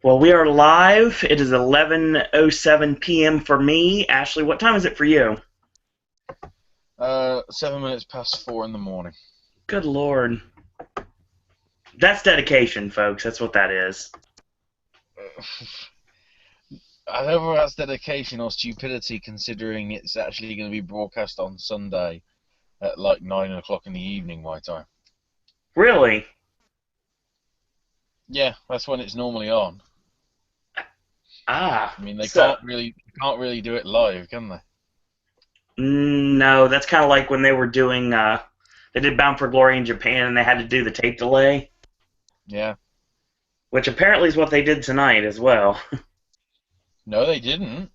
Well, we are live. It is 11:07 p.m. for me. Ashley, what time is it for you? 7 minutes past 4 in the morning. Good Lord. That's dedication, folks. That's what that is. I don't know if that's dedication or stupidity, considering it's actually going to be broadcast on Sunday at like 9 o'clock in the evening my time. Really? Yeah, that's when it's normally on. Ah. I mean, they So, can't really do it live, can they? no, that's kind of like when they were doing, they did Bound for Glory in Japan and they had to do the tape delay, Yeah. which apparently is what they did tonight as well. No, they didn't.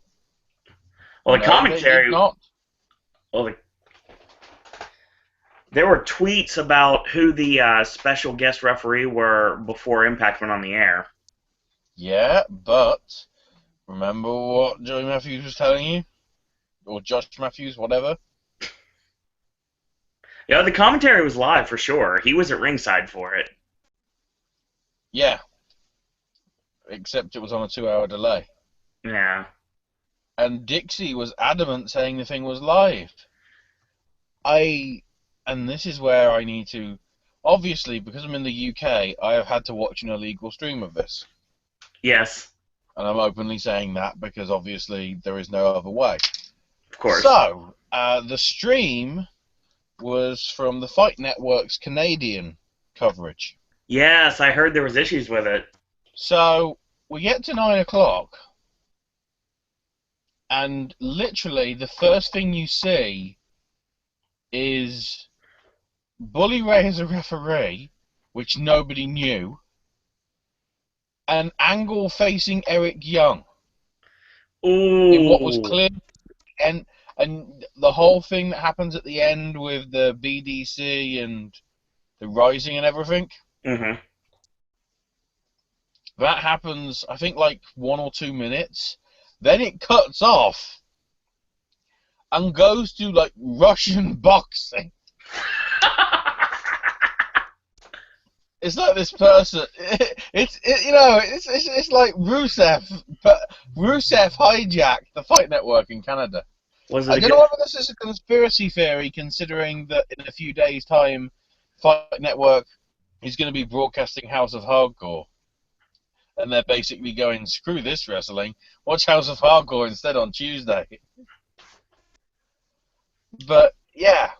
Well, the No, they did commentary, not. well, there were tweets about who the special guest referee were before Impact went on the air. Yeah, but remember what Joey Matthews was telling you? Or Josh Matthews, whatever? Yeah, the commentary was live for sure. He was at ringside for it. Yeah. Except it was on a 2-hour delay. Yeah. And Dixie was adamant saying the thing was live. And this is where I need to, obviously, because I'm in the UK, I have had to watch an illegal stream of this. Yes. And I'm openly saying that because obviously there is no other way. Of course. So, the stream was from the Fight Network's Canadian coverage. Yes, I heard there was issues with it. So, we get to 9 o'clock, and literally the first thing you see is Bully Ray as a referee, which nobody knew, and Angle facing Eric Young in what was Ooh. clear, and the whole thing that happens at the end with the BDC and the Rising and everything. Mm-hmm. That happens, I think, like 1 or 2 minutes. Then it cuts off and goes to like Russian boxing. It's like this person. It's like Rusev, but Rusev hijacked the Fight Network in Canada. Was I it a don't good? know whether this is a conspiracy theory, considering that in a few days' time, Fight Network is going to be broadcasting House of Hardcore, and they're basically going, screw this wrestling, watch House of Hardcore instead on Tuesday. But yeah,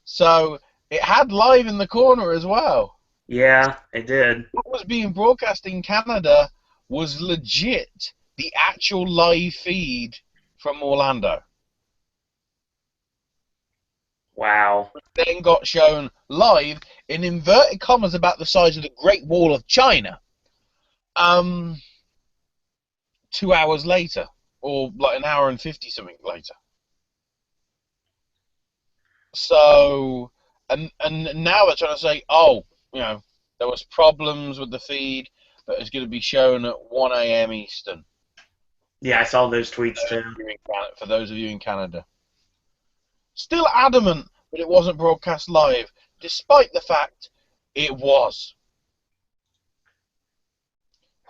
so it had live in the corner as well. Yeah, it did. What was being broadcast in Canada was legit the actual live feed from Orlando. Wow. Then got shown live in inverted commas about the size of the Great Wall of China. 2 hours later, or like an hour and 50 something later. So, and now they're trying to say, oh, there was problems with the feed, but it's going to be shown at 1 a.m. Eastern. Yeah, I saw those tweets too. For those of you in Canada. Still adamant that it wasn't broadcast live, despite the fact it was.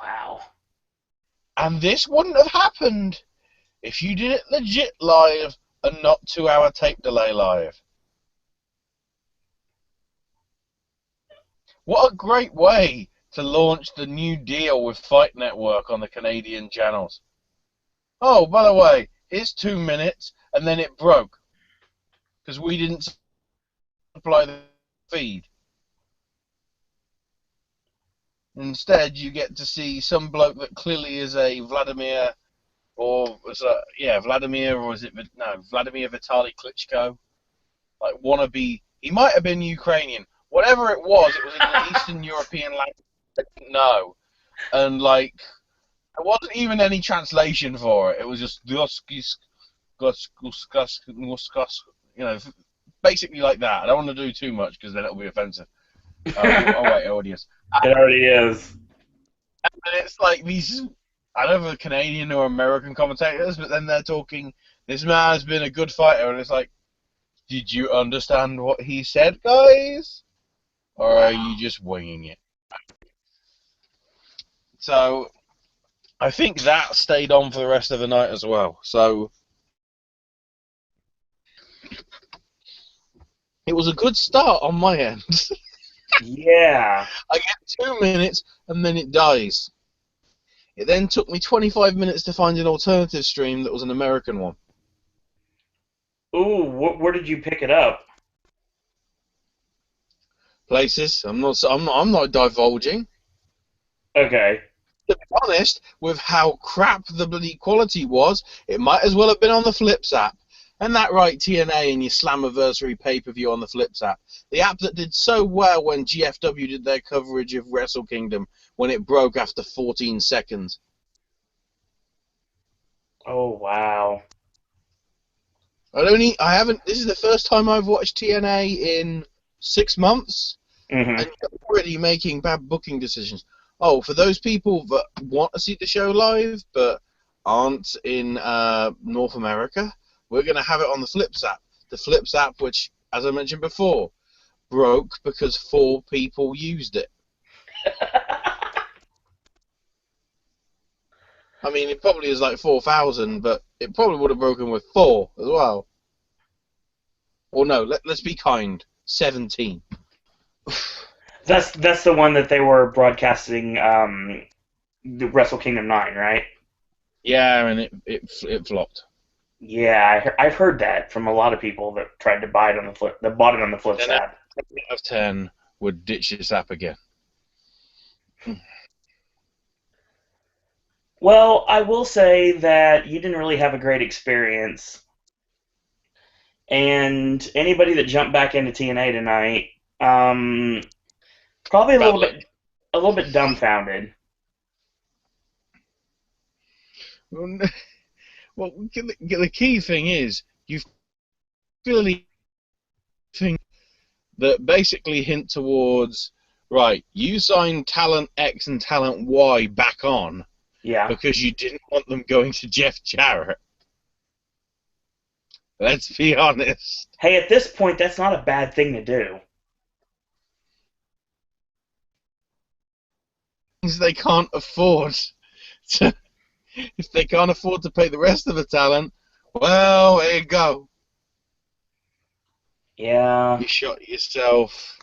Wow. And this wouldn't have happened if you did it legit live and not 2-hour tape delay live. What a great way to launch the new deal with Fight Network on the Canadian channels. Oh, by the way, here's 2 minutes, and then it broke. Because we didn't supply the feed. Instead, you get to see some bloke that clearly is a Vladimir, or Vladimir, or is it Vladimir Vitaly Klitschko, like wannabe. He might have been Ukrainian. Whatever it was in an Eastern European language I didn't know, and like there wasn't even any translation for it. It was just basically like that. I don't want to do too much because then it'll be offensive. Wait, audience. It already is. And it's like these, I don't know if they're Canadian or American commentators, but then they're talking, this man has been a good fighter, and it's like, did you understand what he said, guys? Or are you just winging it? So, I think that stayed on for the rest of the night as well. So it was a good start on my end. Yeah. I get 2 minutes and then it dies. It then took me 25 minutes to find an alternative stream that was an American one. Ooh, where did you pick it up? Places. I'm not divulging. Okay. To be honest, with how crap the bloody quality was, it might as well have been on the Flips app. And that right, TNA and your Slammiversary pay-per-view on the Flips app. The app that did so well when GFW did their coverage of Wrestle Kingdom when it broke after 14 seconds. Oh, wow. This is the first time I've watched TNA in 6 months, Hmm. and you're already making bad booking decisions. Oh, for those people that want to see the show live but aren't in North America, we're going to have it on the Flips app. The Flips app, which, as I mentioned before, broke because 4 people used it. I mean, it probably is like 4,000, but it probably would have broken with 4 as well. Or no, let's be kind, 17. That's the one that they were broadcasting the Wrestle Kingdom 9, right? Yeah, and it flopped. Yeah, I've heard that from a lot of people that tried to buy it on the flip, that bought it on the Flips 10 out app. of 10 would ditch this app again. Well, I will say that you didn't really have a great experience, and anybody that jumped back into TNA tonight, um, probably Bad luck. a little bit dumbfounded. Well, the key thing is you really think that basically hint towards, right, you signed talent X and talent Y back on Yeah. because you didn't want them going to Jeff Jarrett. Let's be honest. Hey, at this point, that's not a bad thing to do. Things they can't afford to, if they can't afford to pay the rest of the talent, well, there you go. Yeah. You shot yourself,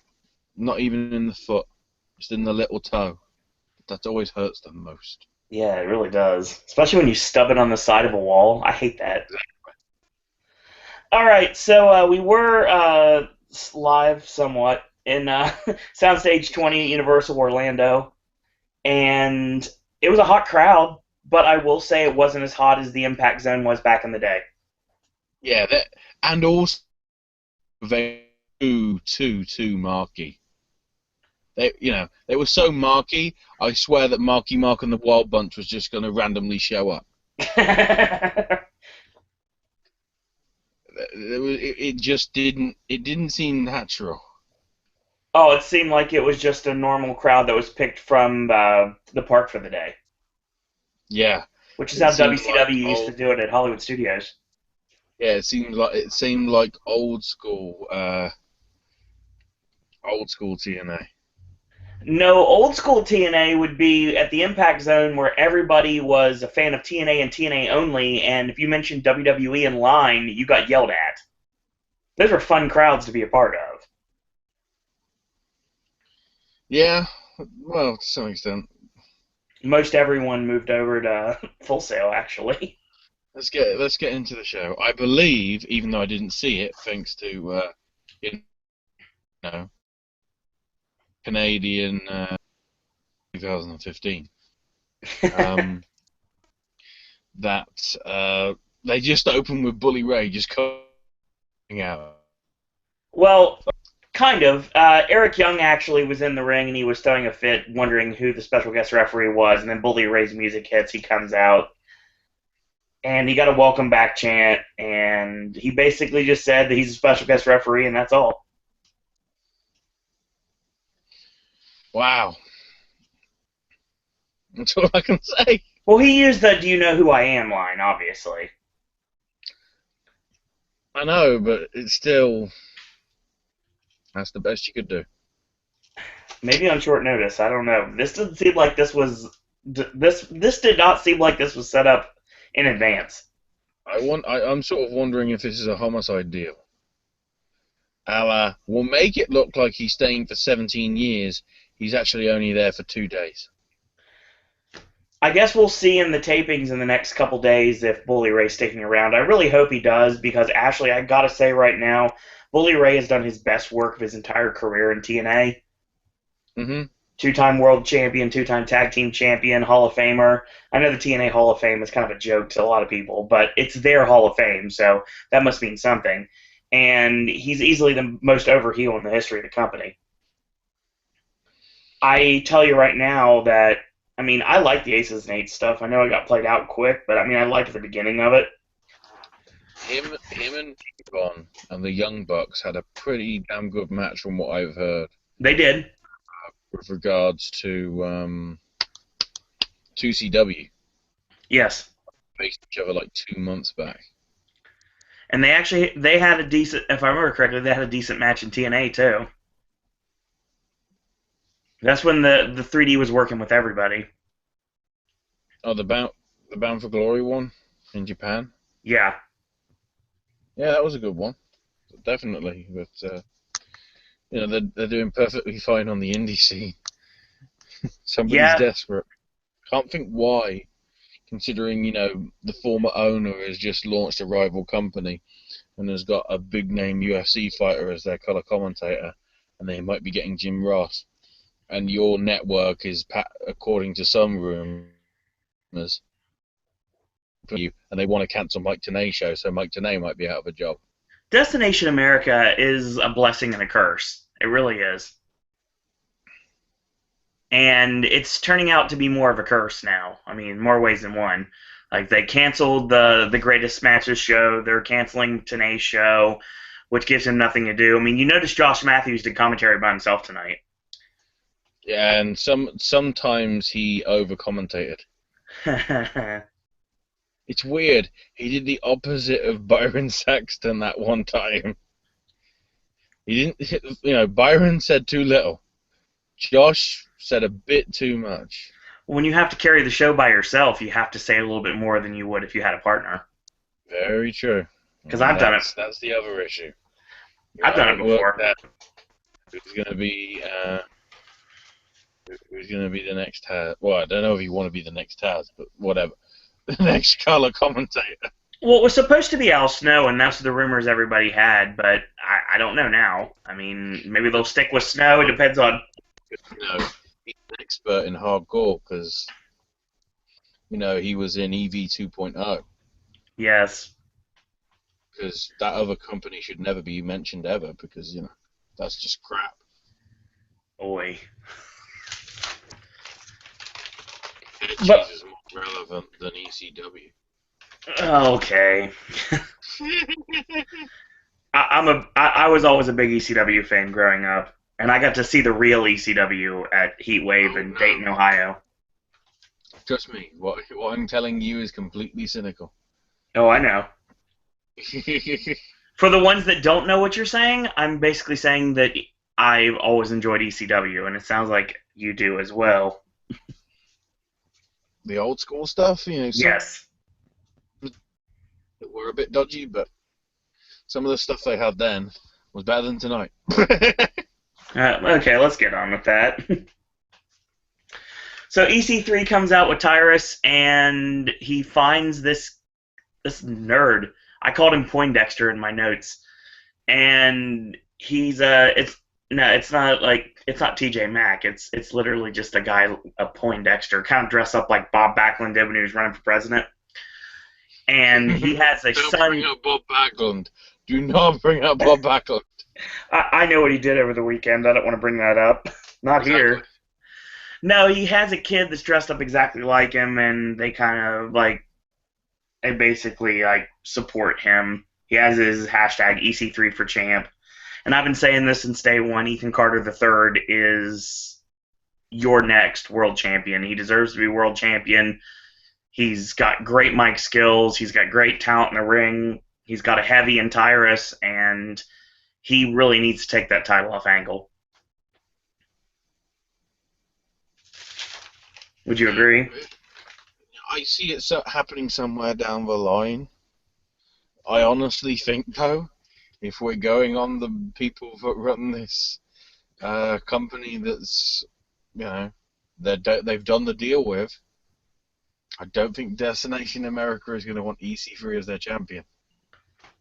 not even in the foot, just in the little toe. That always hurts the most. Yeah, it really does. Especially when you stub it on the side of a wall. I hate that. All right, so we were live somewhat in Soundstage 20 at Universal Orlando, and it was a hot crowd, but I will say it wasn't as hot as the Impact Zone was back in the day. Yeah, and also they too marky. They were so marky. I swear that Marky Mark and the Wild Bunch was just going to randomly show up. It just didn't. It didn't seem natural. Oh, it seemed like it was just a normal crowd that was picked from the park for the day, Yeah, which is it how seemed like WCW used to do it at Hollywood Studios. yeah, it seemed like old school TNA. No, old school TNA would be at the Impact Zone where everybody was a fan of TNA and TNA only, and if you mentioned WWE in line, you got yelled at. Those were fun crowds to be a part of. Yeah, well, to some extent. Most everyone moved over to Full Sail, actually. Let's get into the show. I believe, even though I didn't see it, thanks to you know Canadian 2015, that they just opened with Bully Ray just coming out. Well, kind of. Eric Young actually was in the ring and he was throwing a fit, wondering who the special guest referee was, and then Bully Ray's music hits, he comes out. And he got a welcome back chant, and he basically just said that he's a special guest referee, and that's all. Wow, that's all I can say. Well, he used the "Do you know who I am" line, obviously. I know, but it's still that's the best you could do. Maybe on short notice. I don't know. This doesn't seem like this was This did not seem like this was set up in advance. I'm sort of wondering if this is a homicide deal. We'll make it look like he's staying for 17 years. He's actually only there for 2 days. I guess we'll see in the tapings in the next couple days if Bully Ray's sticking around. I really hope he does because Ashley, I gotta say right now, Bully Ray has done his best work of his entire career in TNA. Mm-hmm. Two-time world champion, two-time tag team champion, Hall of Famer. I know the TNA Hall of Fame is kind of a joke to a lot of people, but it's their Hall of Fame, so that must mean something. And he's easily the most over heel in the history of the company. I tell you right now that, I mean, I like the Aces and Eights stuff. I know it got played out quick, but I mean, I liked the beginning of it. Him and Devon and the Young Bucks had a pretty damn good match from what I've heard They did. with regards to 2CW. Yes. Faced each other like 2 months back. And they had a decent, if I remember correctly, they had a decent match in TNA too. That's when the 3D was working with everybody. Oh, the Bound for Glory one in Japan. Yeah. Yeah, that was a good one, definitely. But they're doing perfectly fine on the indie scene. Somebody's Yeah. desperate. Can't think why, considering the former owner has just launched a rival company and has got a big name UFC fighter as their color commentator, and they might be getting Jim Ross. And your network is, according to some rumors, and they want to cancel Mike Tenay's show, so Mike Tenay might be out of a job. Destination America is a blessing and a curse. It really is. And it's turning out to be more of a curse now. I mean, more ways than one. Like, they canceled the Greatest Matches show. They're canceling Tenay's show, which gives him nothing to do. I mean, you notice Josh Matthews did commentary by himself tonight. Yeah, and sometimes he over-commentated. It's weird. He did the opposite of Byron Saxton that one time. He didn't, Byron said too little. Josh said a bit too much. When you have to carry the show by yourself, you have to say a little bit more than you would if you had a partner. Very true. Because I've done it. That's the other issue. I've done it before. Who's going to be the next Taz? Well, I don't know if you want to be the next Taz, but whatever. The next color commentator. Well, it was supposed to be Al Snow, and that's the rumors everybody had, but I don't know now. I mean, maybe they'll stick with Snow. It depends on... He's an expert in hardcore because, he was in EV 2.0. Yes. Because that other company should never be mentioned ever because, that's just crap. Boy. Cheese is more relevant than ECW. Okay. I was always a big ECW fan growing up, and I got to see the real ECW at Heatwave in Dayton, Ohio. Trust me, what I'm telling you is completely cynical. Oh, I know. For the ones that don't know what you're saying, I'm basically saying that I've always enjoyed ECW, and it sounds like you do as well. The old school stuff, Yes. That were a bit dodgy, but some of the stuff they had then was better than tonight. Okay, let's get on with that. So EC3 comes out with Tyrus, and he finds this nerd. I called him Poindexter in my notes, and he's it's not TJ Maxx. It's literally just a guy, a Poindexter, kind of dressed up like Bob Backlund did when he was running for president. And he has a Don't son. bring up Bob Backlund. Do not bring up Bob Backlund. I know what he did over the weekend. I don't want to bring that up. Not Exactly. here. No, he has a kid that's dressed up exactly like him, and they basically support him. He has his hashtag EC3 for champ. And I've been saying this since day one. Ethan Carter III is your next world champion. He deserves to be world champion. He's got great mic skills. He's got great talent in the ring. He's got a heavy in Tyrus, and he really needs to take that title off Angle. Would you agree? I see it happening somewhere down the line. I honestly think, though, if we're going on the people that run this company that's, they've done the deal with, I don't think Destination America is going to want EC3 as their champion.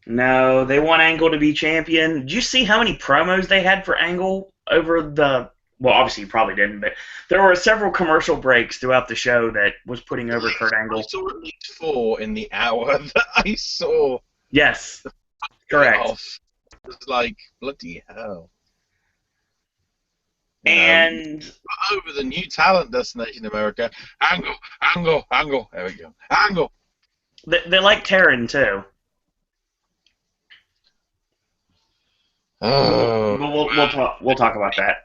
No, they want Angle to be champion. Did you see how many promos they had for Angle over the? Well, obviously you probably didn't, but there were several commercial breaks throughout the show that was putting over Kurt I Angle. saw at least 4 in the hour that I saw. Yes, Get correct. off. It was like, bloody hell. And Over the new talent, Destination America. Angle, Angle, Angle. There we go. Angle. they like Taryn too. Oh, We'll talk about that.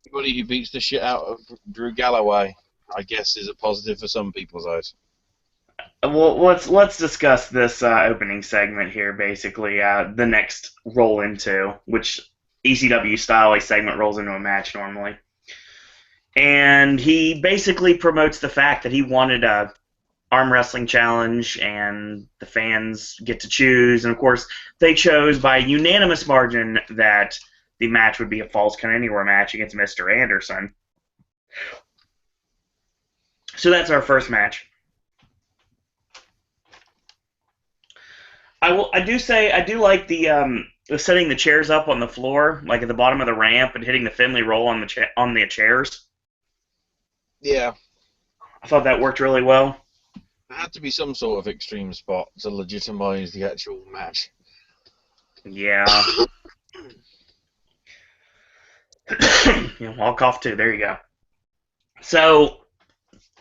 Anybody who beats the shit out of Drew Galloway, I guess, is a positive for some people's eyes. Well, let's discuss this opening segment here. Basically, the next roll into, which ECW style a segment rolls into a match normally, and he basically promotes the fact that he wanted a arm wrestling challenge, and the fans get to choose. And of course, they chose by unanimous margin that the match would be a Falls Count Anywhere match against Mr. Anderson. So that's our first match. I do like the setting the chairs up on the floor, like at the bottom of the ramp, and hitting the Finley roll on the chairs. Yeah. I thought that worked really well. There had to be some sort of extreme spot to legitimize the actual match. Yeah. I'll cough too. There you go. So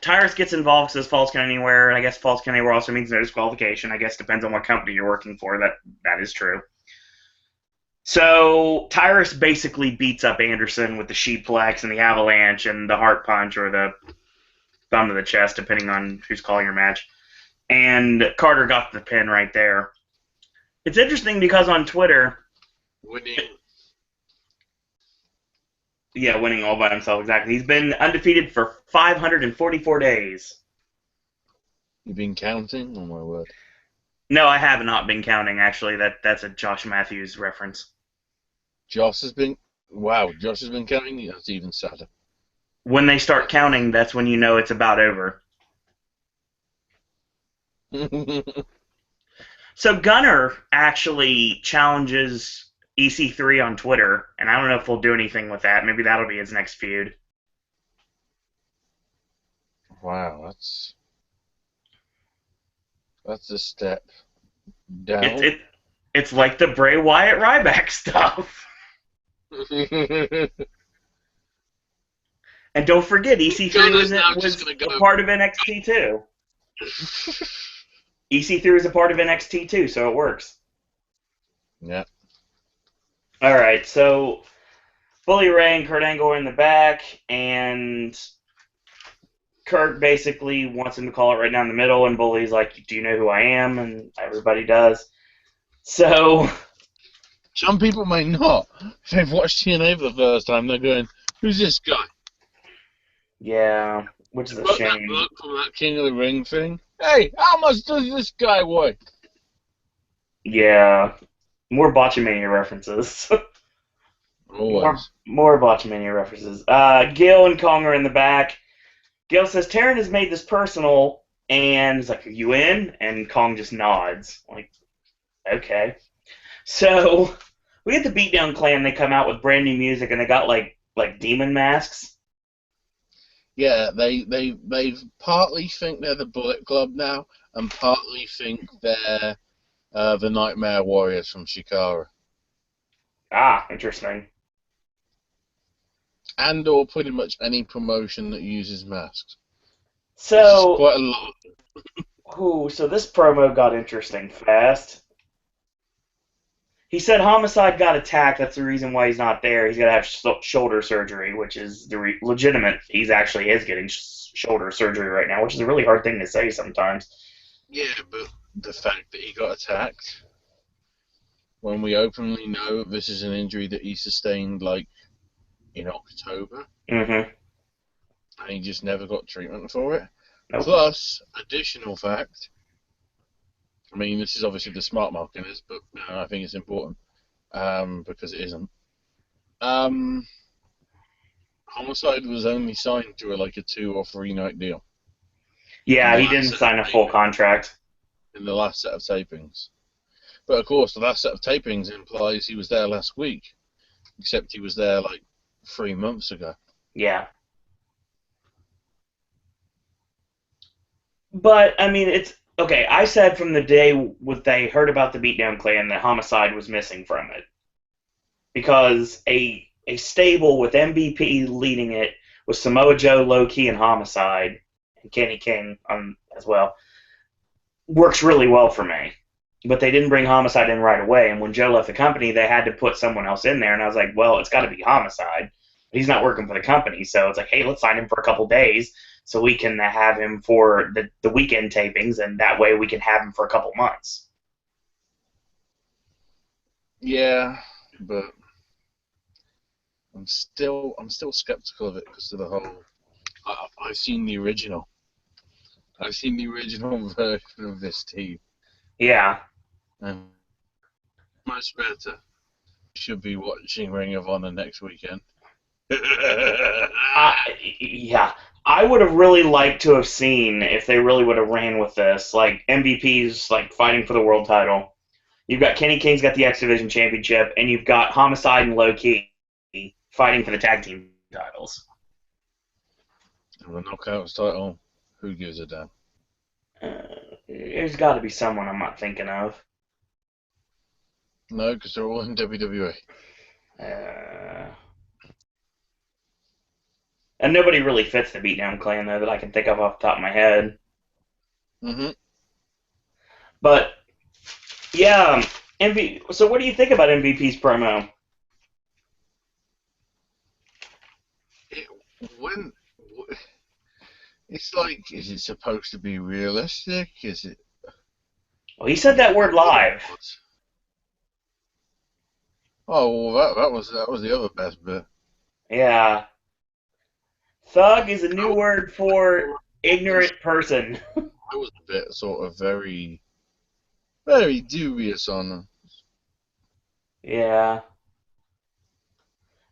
Tyrus gets involved, says Falls Count Anywhere, and I guess Falls Count Anywhere also means no disqualification. I guess depends on what company you're working for. That is true. So Tyrus basically beats up Anderson with the sheeplex and the avalanche and the heart punch or the thumb to the chest, depending on who's calling your match. And Carter got the pin right there. It's interesting because on Twitter, Winning all by himself, exactly. He's been undefeated for 544 days. You've been counting? Oh my word. No, I have not been counting, actually. That's a Josh Matthews reference. Josh has been counting? That's even sadder. When they start counting, that's when you know it's about over. So Gunner actually challenges EC3 on Twitter, and I don't know if we'll do anything with that. Maybe that'll be his next feud. Wow, that's a step down. It's like the Bray Wyatt Ryback stuff. And don't forget, EC3 was a part of NXT too. EC3 is a part of NXT too, so it works. Yeah. All right, so Bully Ray and Kurt Angle are in the back, and Kurt basically wants him to call it right down the middle, and Bully's like, "Do you know who I am?" And everybody does. So some people may not. If they've watched TNA for the first time, they're going, "Who's this guy?" Yeah, which is a shame. That bloke from that King of the Ring thing. Hey, how much does this guy weigh? Yeah, more Botchamania references. More Botchamania references. Gil and Kong are in the back. Gil says, Taryn has made this personal, and he's like, are you in? And Kong just nods. Like, okay. So, we get the Beatdown Clan. They come out with brand new music, and they got, like demon masks. Yeah, they partly think they're the Bullet Club now, and partly think they're the Nightmare Warriors from Shikara. Ah, interesting. And or pretty much any promotion that uses masks. So quite a lot. So this promo got interesting fast. He said Homicide got attacked. That's the reason why he's not there. He's got to have shoulder surgery, which is legitimate. He actually is getting shoulder surgery right now, which is a really hard thing to say sometimes. Yeah, but the fact that he got attacked, when we openly know this is an injury that he sustained, like, in October, Mm-hmm. and he just never got treatment for it. Nope. Plus, additional fact, I mean, this is obviously the smart mark in this, but I think it's important because it isn't. Homicide was only signed to a 2 or 3 night deal Yeah, he didn't sign a full contract. in the last set of tapings. But of course, the last set of tapings implies he was there last week, except he was there 3 months ago. Yeah. But, I mean, it's... Okay, I said from the day they heard about the Beatdown Clan that Homicide was missing from it. Because a stable with MVP leading it, with Samoa Joe, Low Key, and Homicide, and Kenny King as well, works really well for me. But they didn't bring Homicide in right away, and when Joe left the company, they had to put someone else in there, and I was like, well, it's got to be Homicide. He's not working for the company, so it's like, hey, let's sign him for a couple days so we can have him for the weekend tapings, and that way we can have him for a couple months. Yeah, but I'm still skeptical of it because of the whole. I've seen the original. I've seen the original version of this team. Yeah. And much better. Should be watching Ring of Honor next weekend. Yeah. I would have really liked to have seen if they really would have ran with this. MVP's fighting for the world title. You've got Kenny King's got the X Division Championship, and you've got Homicide and Low Key fighting for the tag team titles. And the Knockouts title, who gives a damn? There's got to be someone I'm not thinking of. No, because they're all in WWE. And nobody really fits the Beatdown Clan, though, that I can think of off the top of my head. Mm-hmm. But, yeah, so what do you think about MVP's promo? It's is it supposed to be realistic? Is it? Well, he said that word live. Oh, well, that was the other best bit. Yeah. Thug is a new word for ignorant person. That was a bit sort of very, very dubious on them. Yeah.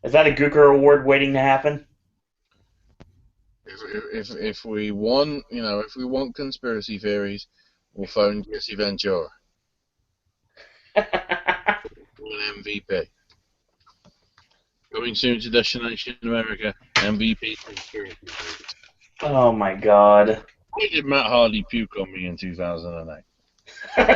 Is that a Gooker Award waiting to happen? If we want, if we want conspiracy theories, we'll phone Jesse Ventura. An MVP. Going soon to Destination America, MVP conspiracy theories. Oh my god. Why did Matt Hardy puke on me in 2008? Was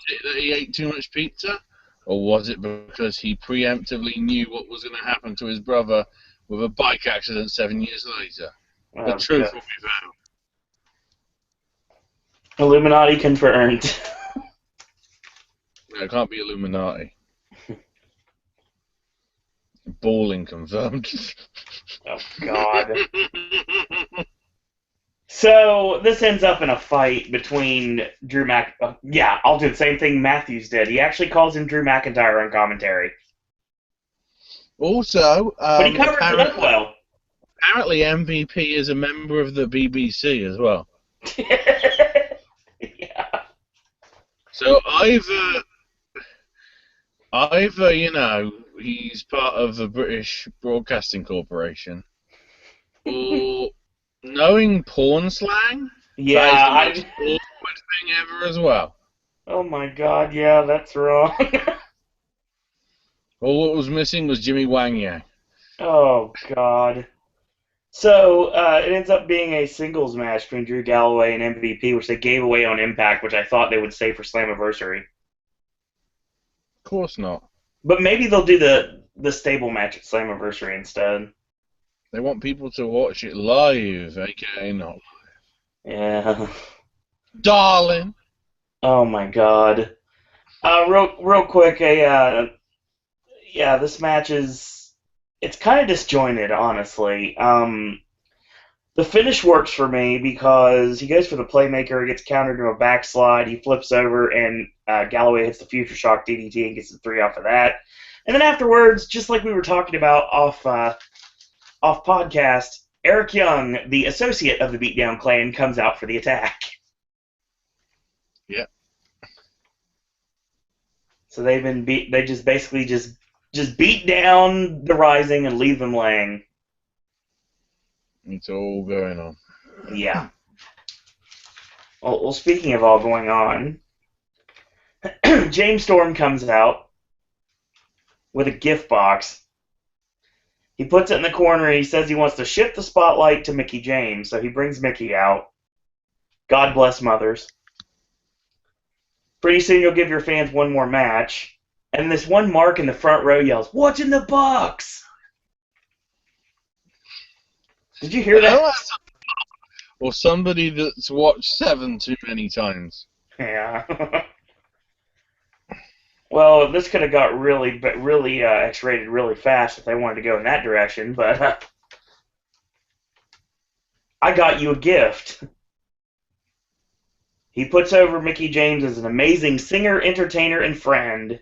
it that he ate too much pizza? Or was it because he preemptively knew what was going to happen to his brother with a bike accident 7 years later? Oh, the truth God. will be found. Illuminati confirmed. No, it can't be Illuminati. Balling confirmed. Oh, God. So, this ends up in a fight between Drew yeah, I'll do the same thing Matthews did. He actually calls him Drew McIntyre on commentary. Also, But he covers it up well. Apparently MVP is a member of the BBC as well. Yeah. So either, he's part of the British Broadcasting Corporation, or knowing porn slang, Yeah, that is the most awkward thing ever as well. Oh my god, yeah, that's wrong. Well, what was missing was Jimmy Wang Yang. Oh god. So, it ends up being a singles match between Drew Galloway and MVP, which they gave away on Impact, which I thought they would save for Slammiversary. Of course not. But maybe they'll do the stable match at Slammiversary instead. They want people to watch it live, aka not live. Yeah. Darling! Oh my god. Real quick, yeah, this match it's kind of disjointed, honestly. The finish works for me because he goes for the playmaker, he gets countered to a backslide, he flips over, and Galloway hits the Future Shock DDT and gets the 3 off of that. And then afterwards, just like we were talking about off off podcast, Eric Young, the associate of the Beatdown Clan, comes out for the attack. Yeah. So they just basically just beat down the Rising and leave them laying. It's all going on. Yeah. Well, speaking of all going on, James Storm comes out with a gift box. He puts it in the corner and he says he wants to shift the spotlight to Mickie James, so he brings Mickie out. God bless mothers. Pretty soon you'll give your fans one more match, and this one mark in the front row yells, "What's in the box?" Did you hear that? Or somebody that's watched Seven too many times. Yeah. Well, this could have got really X-rated really fast if they wanted to go in that direction, but I got you a gift. He puts over Mickie James as an amazing singer, entertainer, and friend,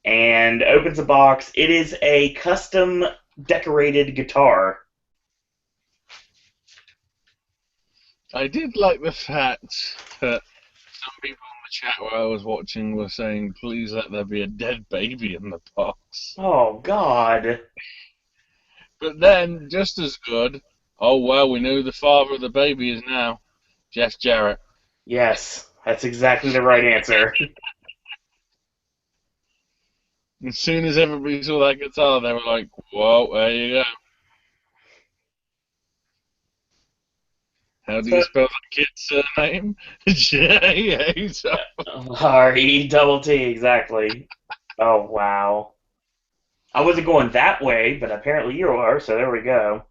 and opens a box. It is a custom decorated guitar. I did like the fact that some people in the chat where I was watching were saying, please let there be a dead baby in the box. Oh, God. But then, just as good, oh, well, we know who the father of the baby is now. Jeff Jarrett. Yes, that's exactly the right answer. As soon as everybody saw that guitar, they were like, whoa, there you go. How do you spell the kid's surname? J-A-T. R-E-T-T, exactly. Oh, wow. I wasn't going that way, but apparently you are, so there we go.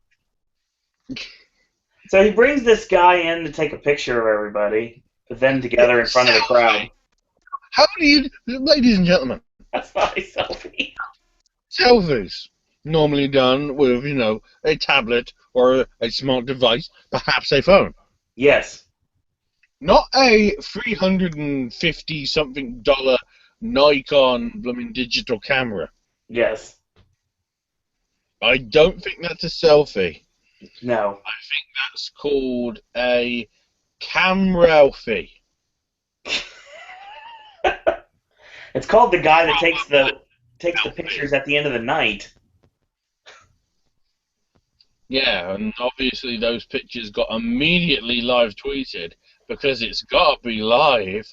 So he brings this guy in to take a picture of everybody, put them together in front of the crowd. How do you, ladies and gentlemen, That's not a selfie. selfies, normally done with, a tablet or a smart device, perhaps a phone. Yes. Not a $350-something Nikon blooming digital camera. Yes. I don't think that's a selfie. No. I think that's called a camrelfie. It's called the guy that takes the pictures at the end of the night. Yeah, and obviously those pictures got immediately live tweeted because it's got to be live.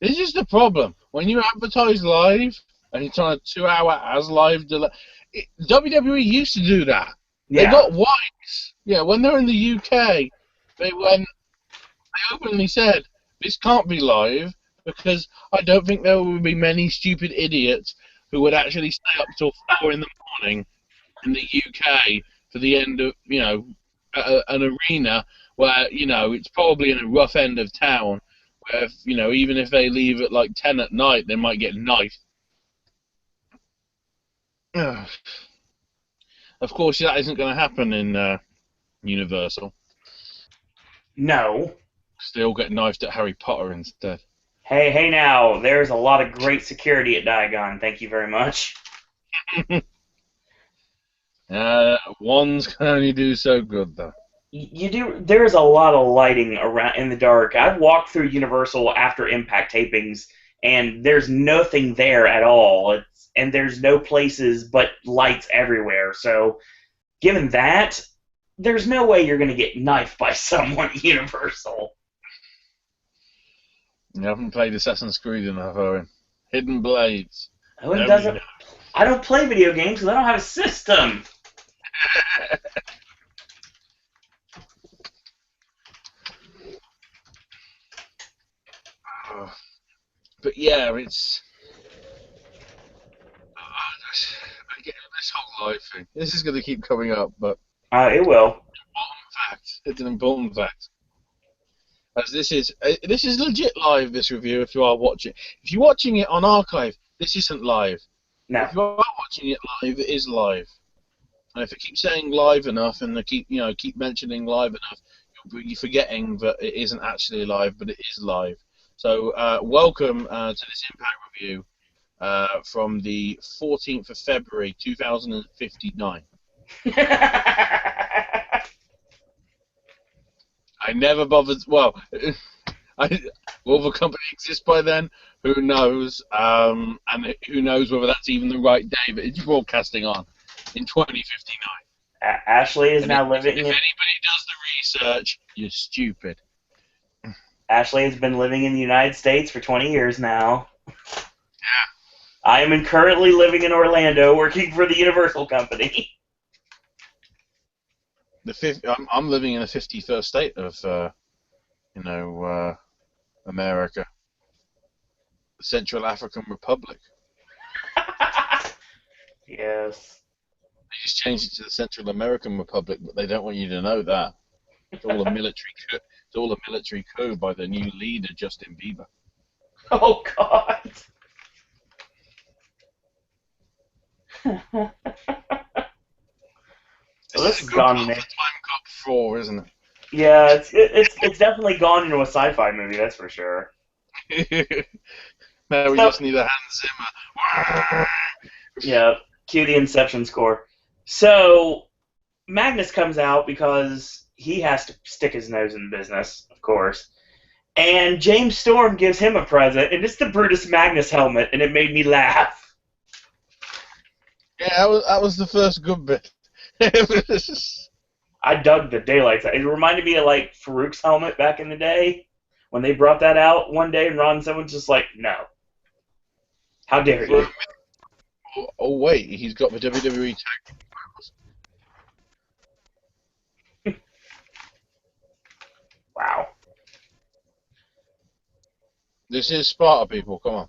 This is the problem. When you advertise live and it's on a 2-hour as live delay, WWE used to do that. Yeah. They got wipes. Yeah, when they're in the UK, they openly said, this can't be live because I don't think there would be many stupid idiots who would actually stay up till 4 in the morning in the UK for the end of, an arena where, it's probably in a rough end of town where, even if they leave at like 10 at night, they might get knifed. Of course, that isn't going to happen in Universal. No. Still get knifed at Harry Potter instead. Hey now, there's a lot of great security at Diagon. Thank you very much. Ones can only do so good, though. There's a lot of lighting around in the dark. I've walked through Universal after Impact tapings, and there's nothing there at all. And there's no places but lights everywhere. So, given that, there's no way you're going to get knifed by someone at Universal. You haven't played Assassin's Creed enough, Owen. Hidden Blades. Owen doesn't. I don't play video games because I don't have a system. But yeah, it's. I get this whole live thing. This is going to keep coming up, but. It will. It's an important fact. As this is legit live, this review, if you are watching. If you're watching it on archive, this isn't live. No. If you are watching it live, it is live. And if I keep saying live enough and I keep mentioning live enough, you'll be forgetting that it isn't actually live, but it is live. So welcome to this Impact review. from the 14th of February 2059. I never bothered. Well, will the company exist by then? Who knows? And who knows whether that's even the right day? But it's broadcasting on in 2059. Ashley is And if now living in. anybody does the research, you're stupid. Ashley has been living in the United States for 20 years now. Yeah. I am currently living in Orlando, working for the Universal Company. I'm living in the 51st state of, America, the Central African Republic. Yes. They just changed it to the Central American Republic, but they don't want you to know that. It's all a military coup. It's all a military coup by the new leader, Justin Bieber. Oh God. Well, this This is has a good gone. part for Time Cop 4, isn't Yeah, it's definitely gone into a sci-fi movie. That's for sure. it? Now we So just need a Hans Zimmer. yeah, cue the Inception score. So Magnus comes out because he has to stick his nose in the business, of course. And James Storm gives him a present, and it's the Brutus Magnus helmet, and it made me laugh. Yeah, that was the first good bit. I dug the daylights. It reminded me of like Farouk's helmet back in the day when they brought that out one day, and Ron Simmons just like, no, how dare you? Oh wait, he's got the WWE tag. Wow. This is Sparta, people. Come on.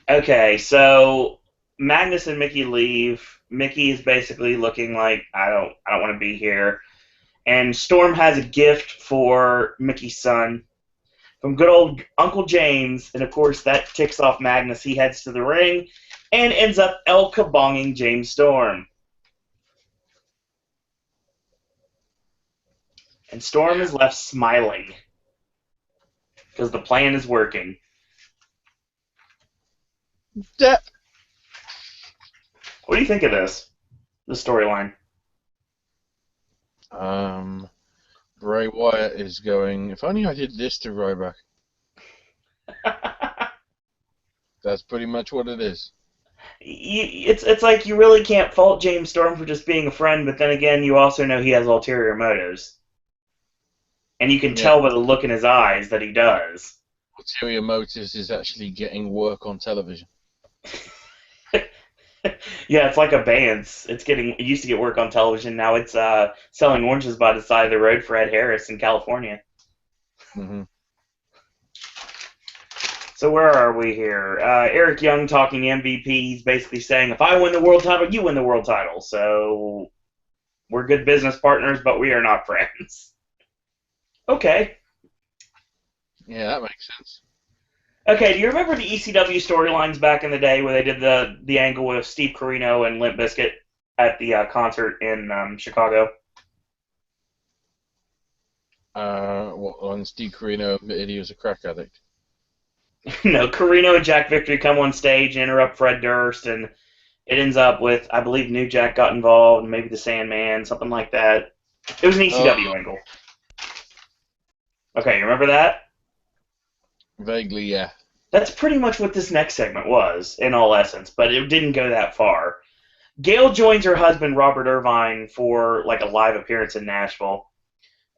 Okay, so Magnus and Mickey leave. Mickey is basically looking like I don't want to be here. And Storm has a gift for Mickey's son from good old Uncle James, and of course that ticks off Magnus. He heads to the ring and ends up El Kabonging James Storm. And Storm is left smiling because the plan is working. Depp. What do you think of this? The storyline. Bray Wyatt is going. If only I did this to Ryback. That's pretty much what it is. It's like you really can't fault James Storm for just being a friend, but then again, you also know he has ulterior motives. And you can tell by the look in his eyes that he does. Ulterior motives is actually getting work on television. Yeah, it's like a band. It used to get work on television. Now it's selling oranges by the side of the road for Ed Harris in California. Mm-hmm. So where are we here? Eric Young talking MVP. He's basically saying, if I win the world title, you win the world title. So we're good business partners, but we are not friends. Okay. Yeah, that makes sense. Okay, do you remember the ECW storylines back in the day where they did the angle with Steve Corino and Limp Bizkit at the concert in Chicago? On Steve Corino admitted he was a crack addict. No, Corino and Jack Victory come on stage and interrupt Fred Durst, and it ends up with, I believe, New Jack got involved, maybe the Sandman, something like that. It was an ECW angle. Okay, you remember that? Vaguely, yeah. That's pretty much what this next segment was, in all essence, but it didn't go that far. Gail joins her husband, Robert Irvine, for like a live appearance in Nashville.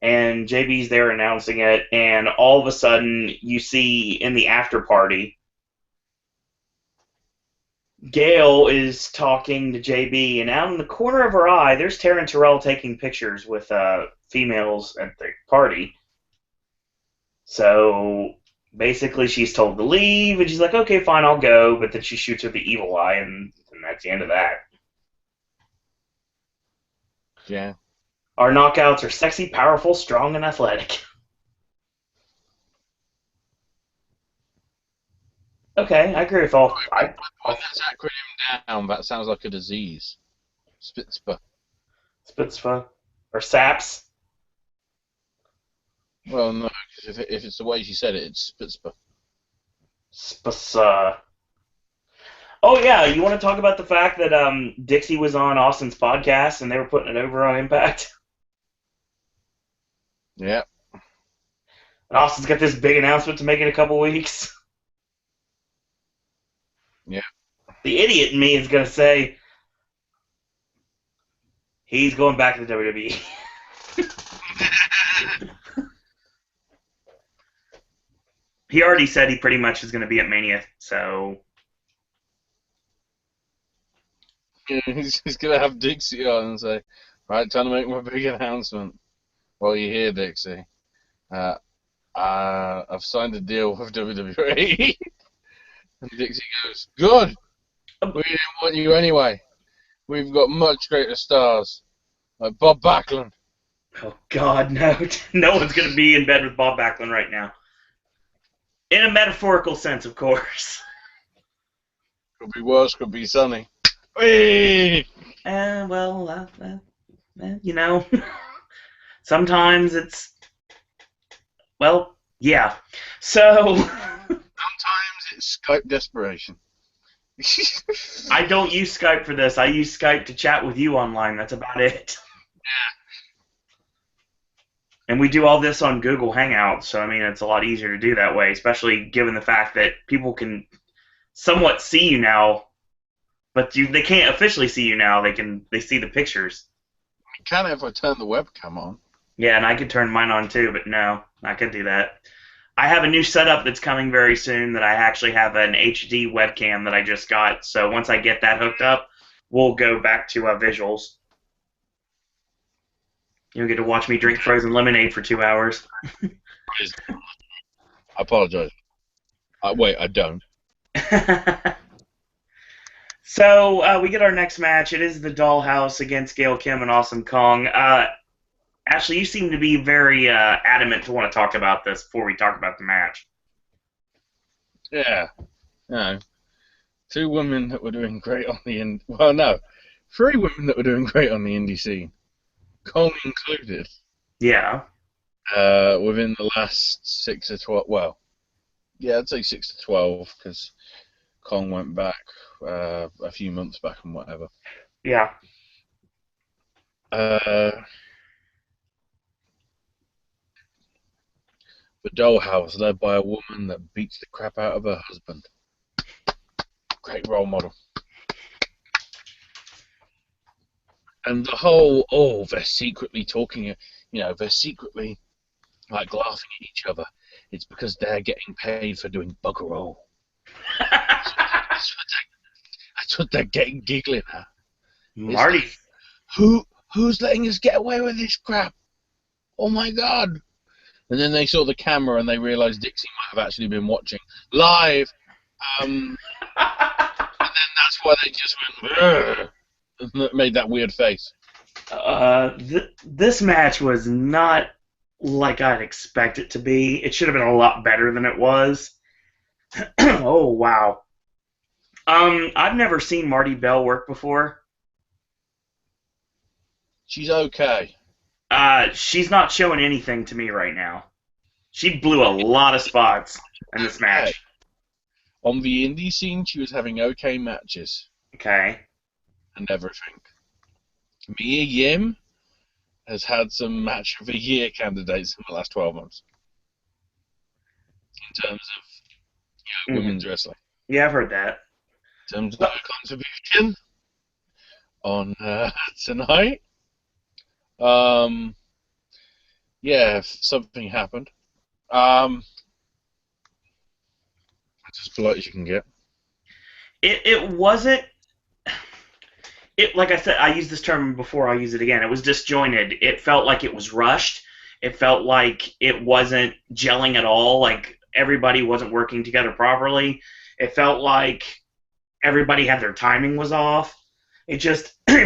And JB's there announcing it, and all of a sudden, you see in the after party, Gail is talking to JB, and out in the corner of her eye, there's Taryn Terrell taking pictures with females at the party. So basically, she's told to leave, and she's like, okay, fine, I'll go, but then she shoots her the evil eye, and that's the end of that. Yeah. Our knockouts are sexy, powerful, strong, and athletic. Okay, I agree with all. When that's acronym down, that sounds like a disease. Spitzpa. Spitzfa. Or Saps. Well, no, because if it's the way she said it, it's Spitzpa. Spasa. Oh yeah, you want to talk about the fact that Dixie was on Austin's podcast and they were putting it over on Impact? Yeah, And Austin's got this big announcement to make in a couple weeks. yeah. The idiot in me is gonna say he's going back to the WWE. He already said he pretty much is going to be at Mania, so Yeah, he's gonna have Dixie on and say, "Right, time to make my big announcement." Well, you hear Dixie? Uh, I've signed a deal with WWE. And Dixie goes, "Good. We didn't want you anyway. We've got much greater stars like Bob Backlund." oh god, no, no one's going to be in bed with Bob Backlund right now. In a metaphorical sense, of course. Could be worse. Could be sunny. Whee! Well, you know, sometimes it's yeah. So Sometimes it's Skype desperation. I don't use Skype for this. I use Skype to chat with you online. That's about it. And we do all this on Google Hangouts, so I mean it's a lot easier to do that way, especially given the fact that people can somewhat see you now, but they can't officially see you now. They see the pictures. You can if I turn the webcam on. Yeah, and I could turn mine on too, but no, I could do that. I have a new setup that's coming very soon that I actually have an HD webcam that I just got. So once I get that hooked up, we'll go back to visuals. You'll get to watch me drink frozen lemonade for 2 hours. I apologize. Wait, I don't. So we get our next match. It is the Dollhouse against Gail Kim and Awesome Kong. Ashley, you seem to be very adamant to want to talk about this before we talk about the match. Yeah. No. Two women that were doing great on the indie. Well, no. Three women that were doing great on the indie scene, Kong included, Yeah. within the last 6 to 12. Well, yeah, I'd say 6 to 12 because Kong went back a few months back and whatever. Yeah. The Dollhouse, led by a woman that beats the crap out of her husband. Great role model. And the whole, they're secretly talking, they're secretly like laughing at each other. It's because they're getting paid for doing bugger all. That's what they're getting giggling at. Marty. Like, who's letting us get away with this crap? Oh my god! And then they saw the camera and they realised Dixie might have actually been watching live. And then that's why they just went and made that weird face. This match was not like I'd expect it to be. It should have been a lot better than it was. Oh wow. I've never seen Marty Bell work before. She's okay. She's not showing anything to me right now. She blew a lot of spots in this match. On the indie scene, she was having okay matches. Okay. And everything. Mia Yim has had some match of the year candidates in the last 12 months. In terms of women's wrestling. Yeah, I've heard that. In terms of her contribution on tonight, something happened. That's as polite as you can get. It wasn't. Like I said, I used this term before. I'll use it again. It was disjointed. It felt like it was rushed. It felt like it wasn't gelling at all. Like everybody wasn't working together properly. It felt like everybody had their timing was off. It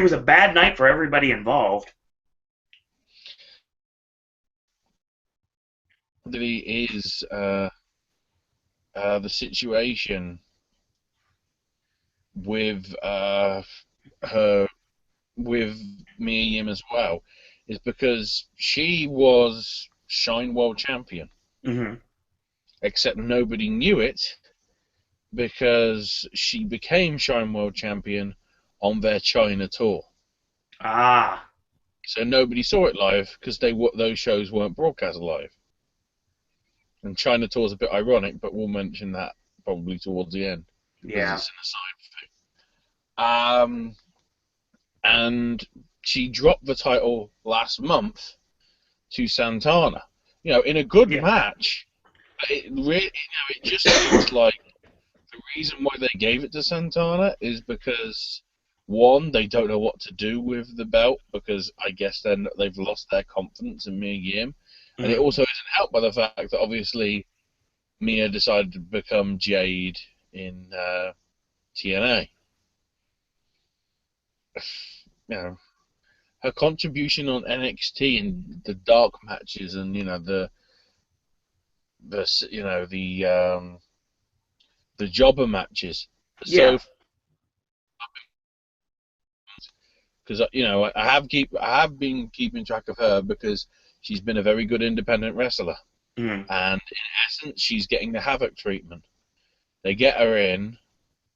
was a bad night for everybody involved. Really is the situation with Mia Yim as well is because she was Shine World Champion. Mm-hmm. Except nobody knew it because she became Shine World Champion on their China tour. Ah, So nobody saw it live because those shows weren't broadcast live. And China tour's a bit ironic, but we'll mention that probably towards the end because yeah, it's an aside thing. And she dropped the title last month to Santana. In a good yeah. match. It really, it just looks like the reason why they gave it to Santana is because one, they don't know what to do with the belt because I guess then they've lost their confidence in Mia Yim, and it Mhm. also isn't helped by the fact that obviously Mia decided to become Jade in TNA. Her contribution on NXT and the dark matches and the jobber matches. So, Yeah, because I have been keeping track of her because she's been a very good independent wrestler, mhm. and in essence, she's getting the Havoc treatment. They get her in,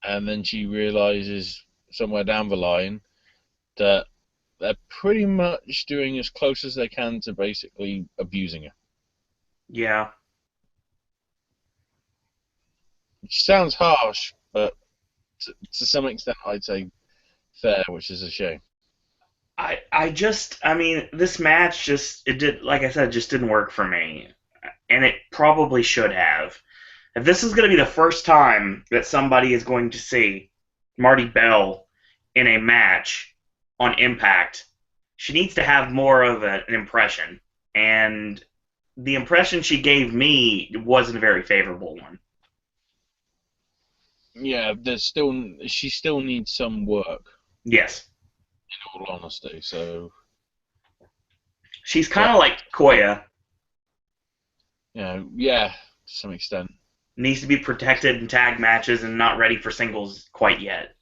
and then she realizes somewhere down the line that they're pretty much doing as close as they can to basically abusing her. Yeah. Which sounds harsh, but to some extent, I'd say fair, which is a shame. I mean, this match it did, like I said, it just didn't work for me. And it probably should have. If this is going to be the first time that somebody is going to see Marty Bell in a match on Impact, she needs to have more of an impression. And the impression she gave me wasn't a very favorable one. Yeah, she still needs some work, Yes. in all honesty. So, She's kind but of like Koya. yeah, to some extent. Needs to be protected in tag matches and not ready for singles quite yet.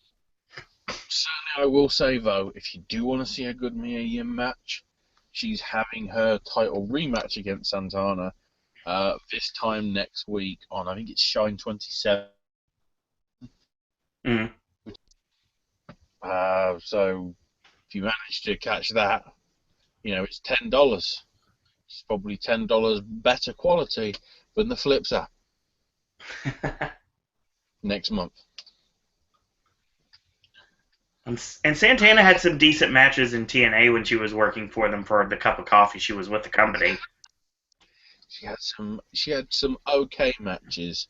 Certainly, I will say though, if you do want to see a good Mia Yim match, she's having her title rematch against Santana this time next week on I think it's Shine 27. Mm. So if you manage to catch that, it's $10. It's probably $10 better quality than the Flips app next month. And Santana had some decent matches in TNA when she was working for them for the cup of coffee she was with the company. She had some okay matches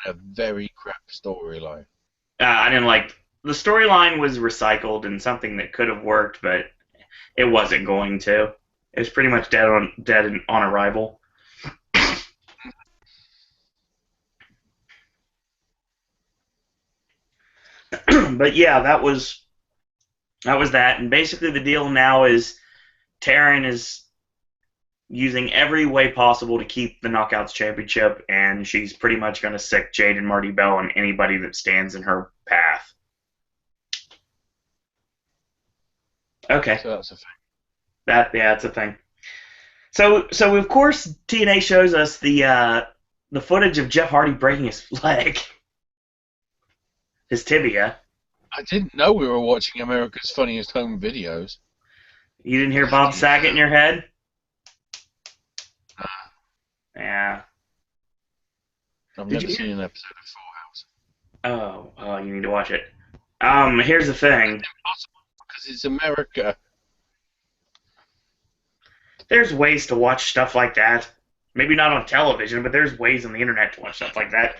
and a very crap storyline. I didn't like the storyline was recycled and something that could have worked, but it wasn't going to. It was pretty much on arrival. But yeah, that was that. And basically, the deal now is Taryn is using every way possible to keep the Knockouts Championship, and she's pretty much going to sick Jade and Marty Bell and anybody that stands in her path. Okay, So that's a thing. that's a thing. So of course TNA shows us the footage of Jeff Hardy breaking his leg, his tibia. I didn't know we were watching America's Funniest Home Videos. You didn't hear Bob Bloody Saget in your head? hell. Yeah. I've Did never you seen hear? an episode of Full House. Oh, you need to watch it. Here's the thing. Impossible because it's America. There's ways to watch stuff like that. Maybe not on television, but there's ways on the internet to watch stuff like that.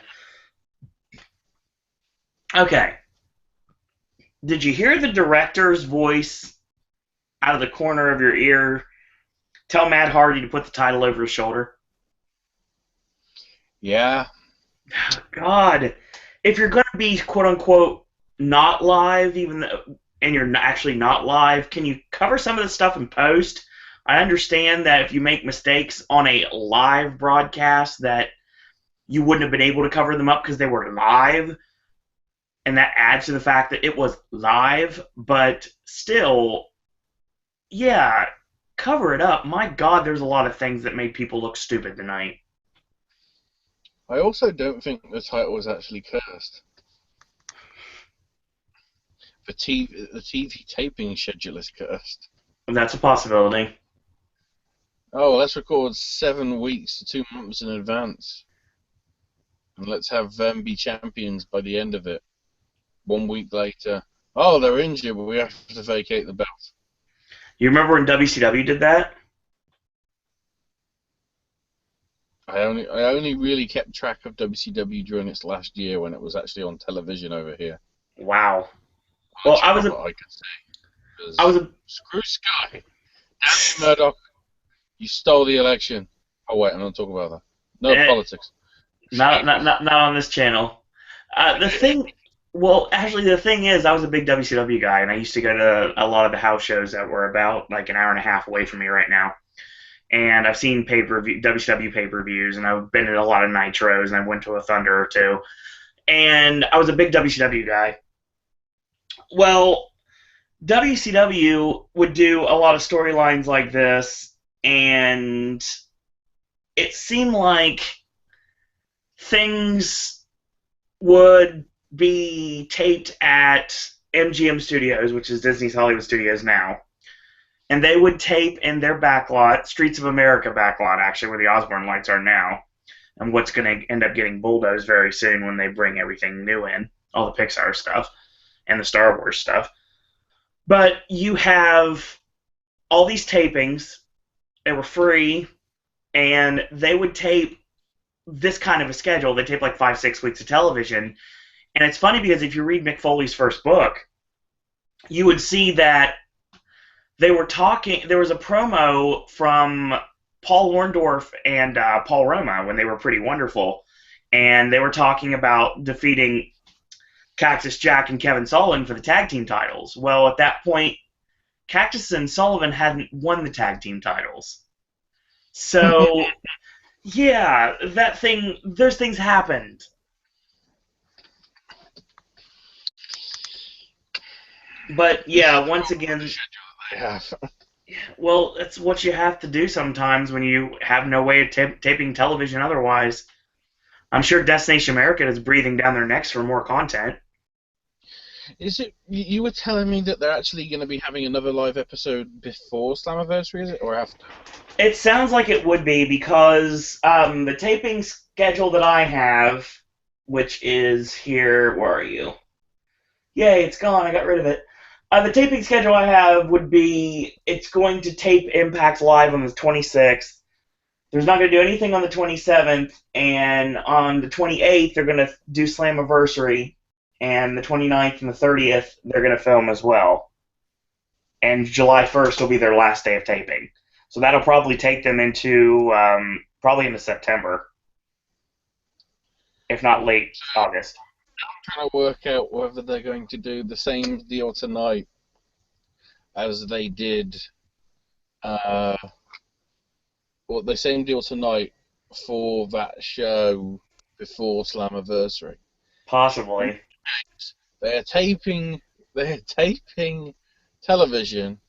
Okay. Did you hear the director's voice out of the corner of your ear tell Matt Hardy to put the title over his shoulder? Yeah. God, if you're going to be quote unquote not live, and you're actually not live, can you cover some of the stuff in post? I understand that if you make mistakes on a live broadcast, that you wouldn't have been able to cover them up because they were live, and that adds to the fact that it was live. But still, yeah, cover it up. My God, there's a lot of things that made people look stupid tonight. I also don't think the title is actually cursed. The TV taping schedule is cursed. That's a possibility. Oh, let's record 7 weeks to 2 months in advance, and let's have them be champions by the end of it. 1 week later, oh, they're injured, but we have to vacate the belt. You remember when WCW did that? I only really kept track of WCW during its last year when it was actually on television over here. Wow. Well, That's about what I could say. I was 'Cause a, screw Sky. Damn you, Murdoch. You stole the election. Oh, wait, I'm not talking about that. No eh, politics. not on this channel. The thing, well, actually, the thing is, I was a big WCW guy, and I used to go to a lot of the house shows that were about like an hour and a half away from me right now. And I've seen WCW pay-per-views, and I've been at a lot of Nitros, and I went to a Thunder or two. And I was a big WCW guy. Well, WCW would do a lot of storylines like this, and it seemed like things would be taped at MGM Studios, which is Disney's Hollywood Studios now, and they would tape in their backlot, Streets of America backlot, actually, where the Osborne lights are now, and what's going to end up getting bulldozed very soon when they bring everything new in, all the Pixar stuff and the Star Wars stuff. But you have all these tapings, they were free, and they would tape this kind of a schedule. They tape like 5, 6 weeks of television. And it's funny because if you read Mick Foley's first book, you would see that they were talking. There was a promo from Paul Orndorff and Paul Roma when they were Pretty Wonderful, and they were talking about defeating Cactus Jack and Kevin Sullivan for the tag team titles. Well, at that point, Cactus and Sullivan hadn't won the tag team titles. So, yeah, those things happened. But, yeah, once again, Yeah. well, that's what you have to do sometimes when you have no way of taping television otherwise. I'm sure Destination America is breathing down their necks for more content. Is it? You were telling me that they're actually going to be having another live episode before Slammiversary, is it, or after? It sounds like it would be because the taping schedule that I have, which is here, where are you? Yay, it's gone. I got rid of it. The taping schedule I have would be it's going to tape Impact Live on the 26th. There's not going to do anything on the 27th, and on the 28th they're going to do Slammiversary, and the 29th and the 30th they're going to film as well. And July 1st will be their last day of taping. So that'll probably take them into September, if not late August. I'm trying to work out whether they're going to do the same deal tonight as they did, the same deal tonight for that show before Slammiversary. Possibly. They're taping television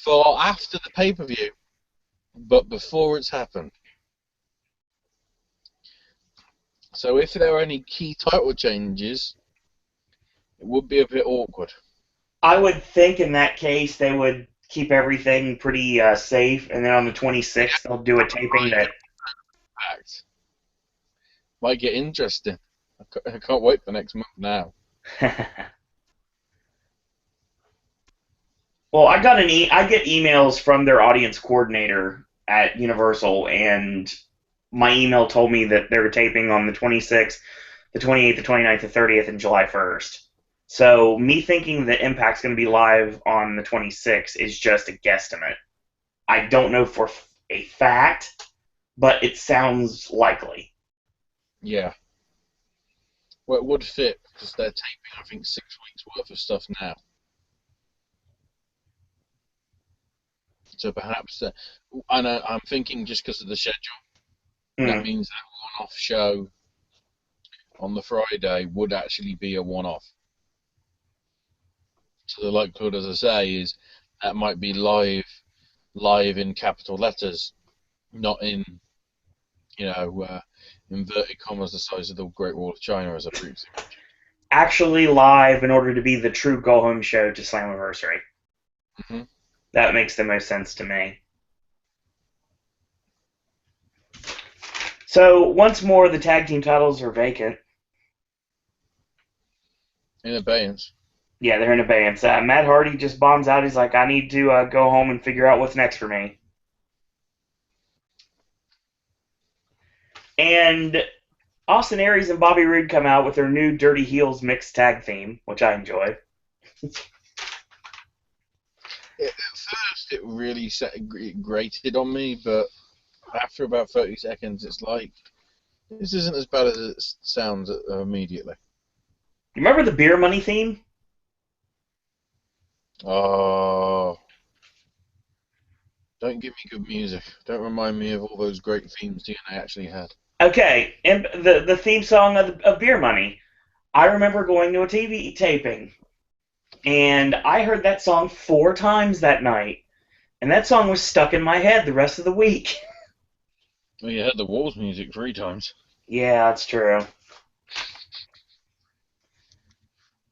after the pay-per-view, but before it's happened. So if there are any key title changes, it would be a bit awkward. I would think in that case they would keep everything pretty safe, and then on the 26th they'll do a taping that... Fact. Might get interesting. I can't wait for next month now. Well, I get emails from their audience coordinator at Universal, and my email told me that they were taping on the 26th, the 28th, the 29th, the 30th, and July 1st. So me thinking that Impact's going to be live on the 26th is just a guesstimate. I don't know for a fact, but it sounds likely. Yeah. Well, it would fit because they're taping, I think, 6 weeks worth of stuff now. So perhaps, I'm thinking just because of the schedule, that means that one-off show on the Friday would actually be a one-off. So the likelihood, as I say, is that might be live in capital letters, not in inverted commas the size of the Great Wall of China, as I previously mentioned. Actually live in order to be the true go-home show to Slammiversary. Hmm. That makes the most sense to me. So, once more, the tag team titles are vacant. In abeyance. Yeah, they're in abeyance. Matt Hardy just bombs out. He's like, I need to go home and figure out what's next for me. And Austin Aries and Bobby Roode come out with their new Dirty Heels mixed tag theme, which I enjoy. At first, it really grated on me, but after about 30 seconds, it's like, this isn't as bad as it sounds immediately. You remember the beer money theme? Oh, don't give me good music. Don't remind me of all those great themes TNA actually had. Okay, and the theme song of Beer Money. I remember going to a TV taping, and I heard that song 4 times that night, and that song was stuck in my head the rest of the week. Well, you heard the Walls music 3 times. Yeah, that's true.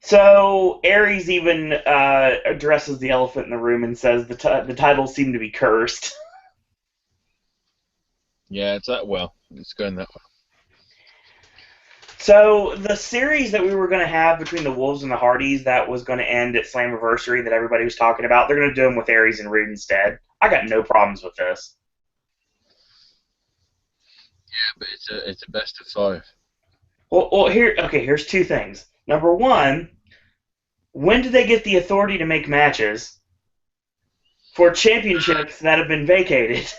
So Aries even addresses the elephant in the room and says the titles seem to be cursed. Yeah, it's that well. It's going that way. So the series that we were going to have between the Wolves and the Hardys that was going to end at Slammiversary that everybody was talking about, they're going to do them with Aries and Roode instead. I got no problems with this. Yeah, but it's a best of 5. Well, here's 2 things. Number 1, when do they get the authority to make matches for championships that have been vacated?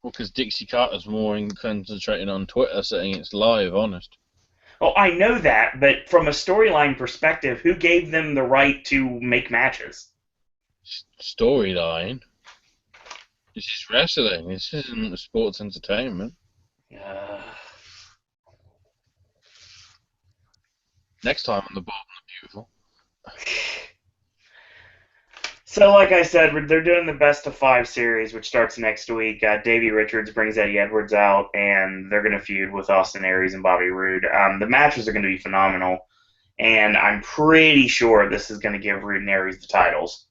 Well, because Dixie Carter's more concentrating on Twitter saying it's live, honest. Well, I know that, but from a storyline perspective, who gave them the right to make matches? Storyline? This is wrestling. This isn't sports entertainment. Uh, Next time on the Bold and the Beautiful. So, like I said, they're doing the best of 5 series, which starts next week. Davey Richards brings Eddie Edwards out, and they're going to feud with Austin Aries and Bobby Roode. The matches are going to be phenomenal, and I'm pretty sure this is going to give Roode and Aries the titles.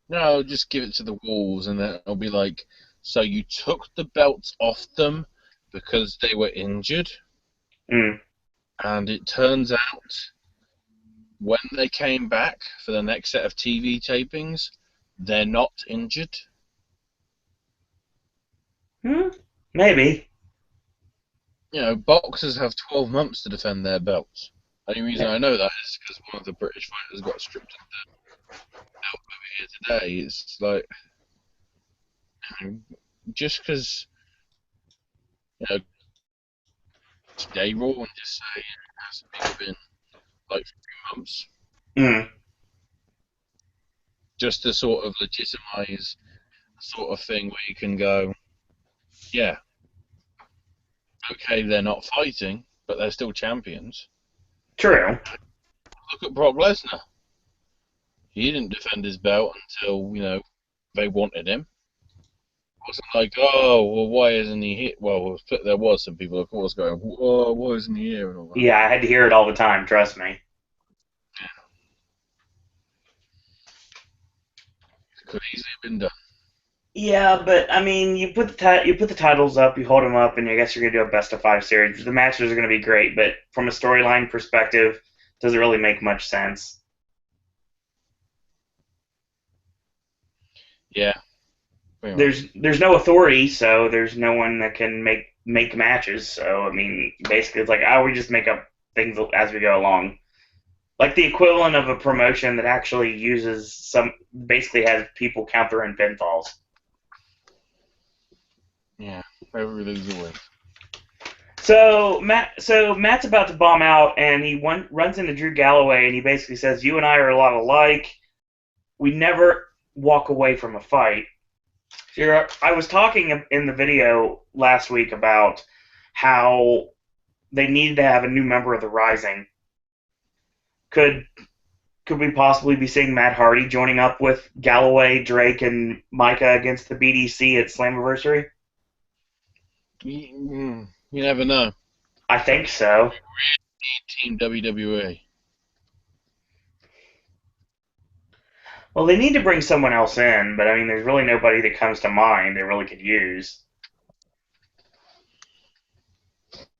No, just give it to the Wolves, and then it'll be like, so you took the belts off them because they were injured, Mm. and it turns out when they came back for the next set of TV tapings, they're not injured. Maybe. Boxers have 12 months to defend their belts. The only reason I know that is because one of the British fighters got stripped of the belt over here today. It's like, just because, today Raw and just say it hasn't been like 3 months, Mm. just to sort of legitimize the sort of thing where you can go, yeah, okay, they're not fighting, but they're still champions. True. Look at Brock Lesnar. He didn't defend his belt until, they wanted him. It wasn't like, oh, well, why isn't he here? Well, there was some people, of course, going, oh, why isn't he here? And all that. Yeah, I had to hear it all the time, trust me. It could easily have been done. Yeah, but I mean, you put the titles up, you hold them up, and I guess you're gonna do a best of 5 series. The matches are gonna be great, but from a storyline perspective, does it really make much sense? Yeah. There's no authority, so there's no one that can make matches. So I mean, basically, it's like, we just make up things as we go along, like the equivalent of a promotion that actually basically has people count their own pinfalls. Yeah, every loser wins. So Matt's about to bomb out, and he runs into Drew Galloway, and he basically says, "You and I are a lot alike. We never walk away from a fight." I was talking in the video last week about how they needed to have a new member of the Rising. Could we possibly be seeing Matt Hardy joining up with Galloway, Drake, and Micah against the BDC at Slammiversary? You never know. I think so. Team WWE. Well, they need to bring someone else in, but I mean, there's really nobody that comes to mind they really could use.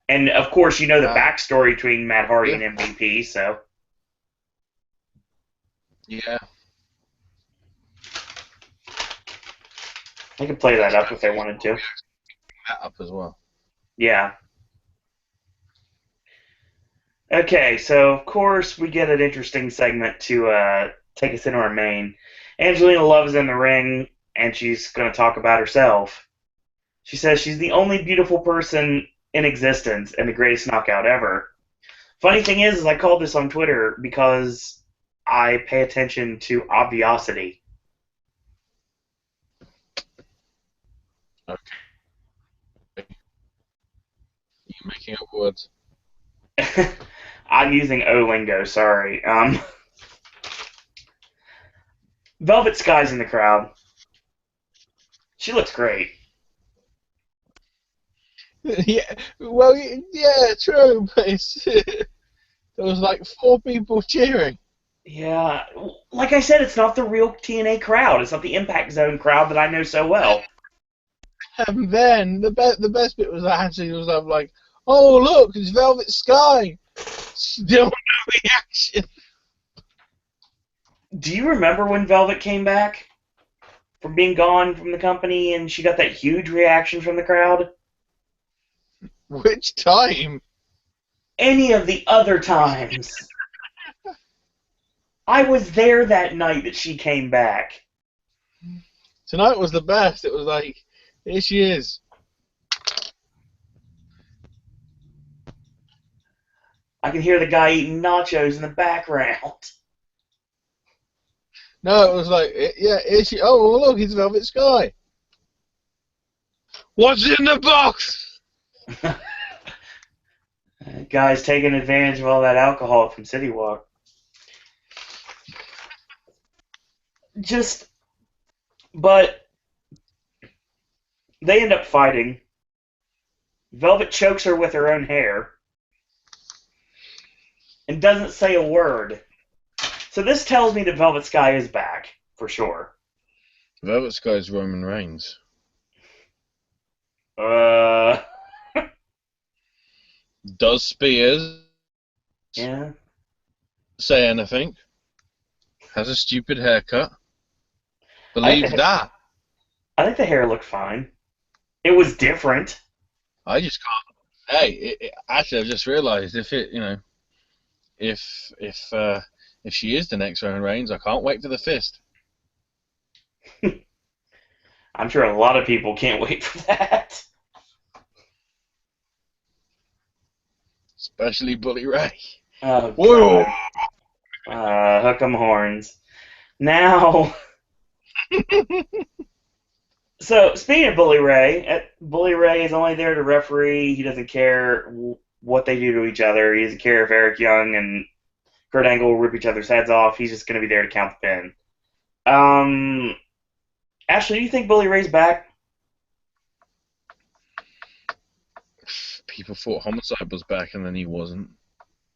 And of course, you know the Uh, backstory between Matt Hardy yeah. and MVP, so Yeah. they could play that That's up true. if they wanted to. That up as well. Yeah. Okay, so of course we get an interesting segment to take us into our main. Angelina Love is in the ring, and she's going to talk about herself. She says she's the only beautiful person in existence and the greatest knockout ever. Funny thing is I called this on Twitter because I pay attention to obviosity. Okay. You're making up words. I'm using O lingo, sorry. Velvet Sky's in the crowd. She looks great. Yeah. Well, yeah, true, but there was like 4 people cheering. Yeah, like I said, it's not the real TNA crowd. It's not the Impact Zone crowd that I know so well. And then the best bit was actually was like, oh look, it's Velvet Sky. Still no reaction. Do you remember when Velvet came back from being gone from the company and she got that huge reaction from the crowd? Which time? Any of the other times. I was there that night that she came back. Tonight was the best. It was like, here she is. I can hear the guy eating nachos in the background. No, it was like, yeah, here she. Oh, well, look, it's Velvet Sky. What's in the box? Guy's taking advantage of all that alcohol from City Walk. But they end up fighting. Velvet chokes her with her own hair and doesn't say a word. So this tells me that Velvet Sky is back, for sure. Velvet Sky's Roman Reigns. Uh, Does Spears yeah. say anything? Has a stupid haircut. I Believe think that. I think the hair looked fine. It was different. I just can't. Hey, actually, I've just realised if she is the next Roman Reigns, I can't wait for the fist. I'm sure a lot of people can't wait for that. Especially Bully Ray. Oh, Whoa! God. Hook 'em horns. Now, so speaking of Bully Ray is only there to referee. He doesn't care what they do to each other. He doesn't care if Eric Young and Kurt Angle will rip each other's heads off. He's just going to be there to count the pin. Ashley, do you think Bully Ray's back? People thought Homicide was back and then he wasn't.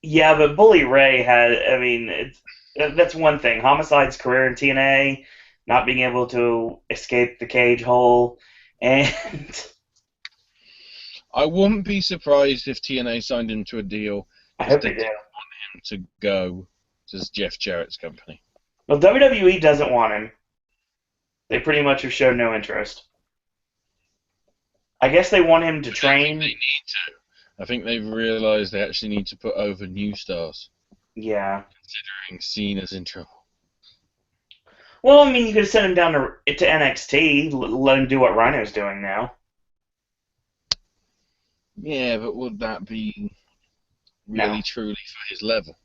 Yeah, but Bully Ray had. I mean, that's one thing. Homicide's career in TNA, not being able to escape the cage hole, and I wouldn't be surprised if TNA signed him to a deal I because hope they they do. didn't want him to go to Jeff Jarrett's company. Well, WWE doesn't want him. They pretty much have shown no interest. I guess they want him to They train. need to. I think they've realised they actually need to put over new stars, Yeah. considering Cena's in trouble. Well, I mean, you could have sent him down to NXT, let him do what Rhino's doing now. Yeah, but would that be really No. truly for his level?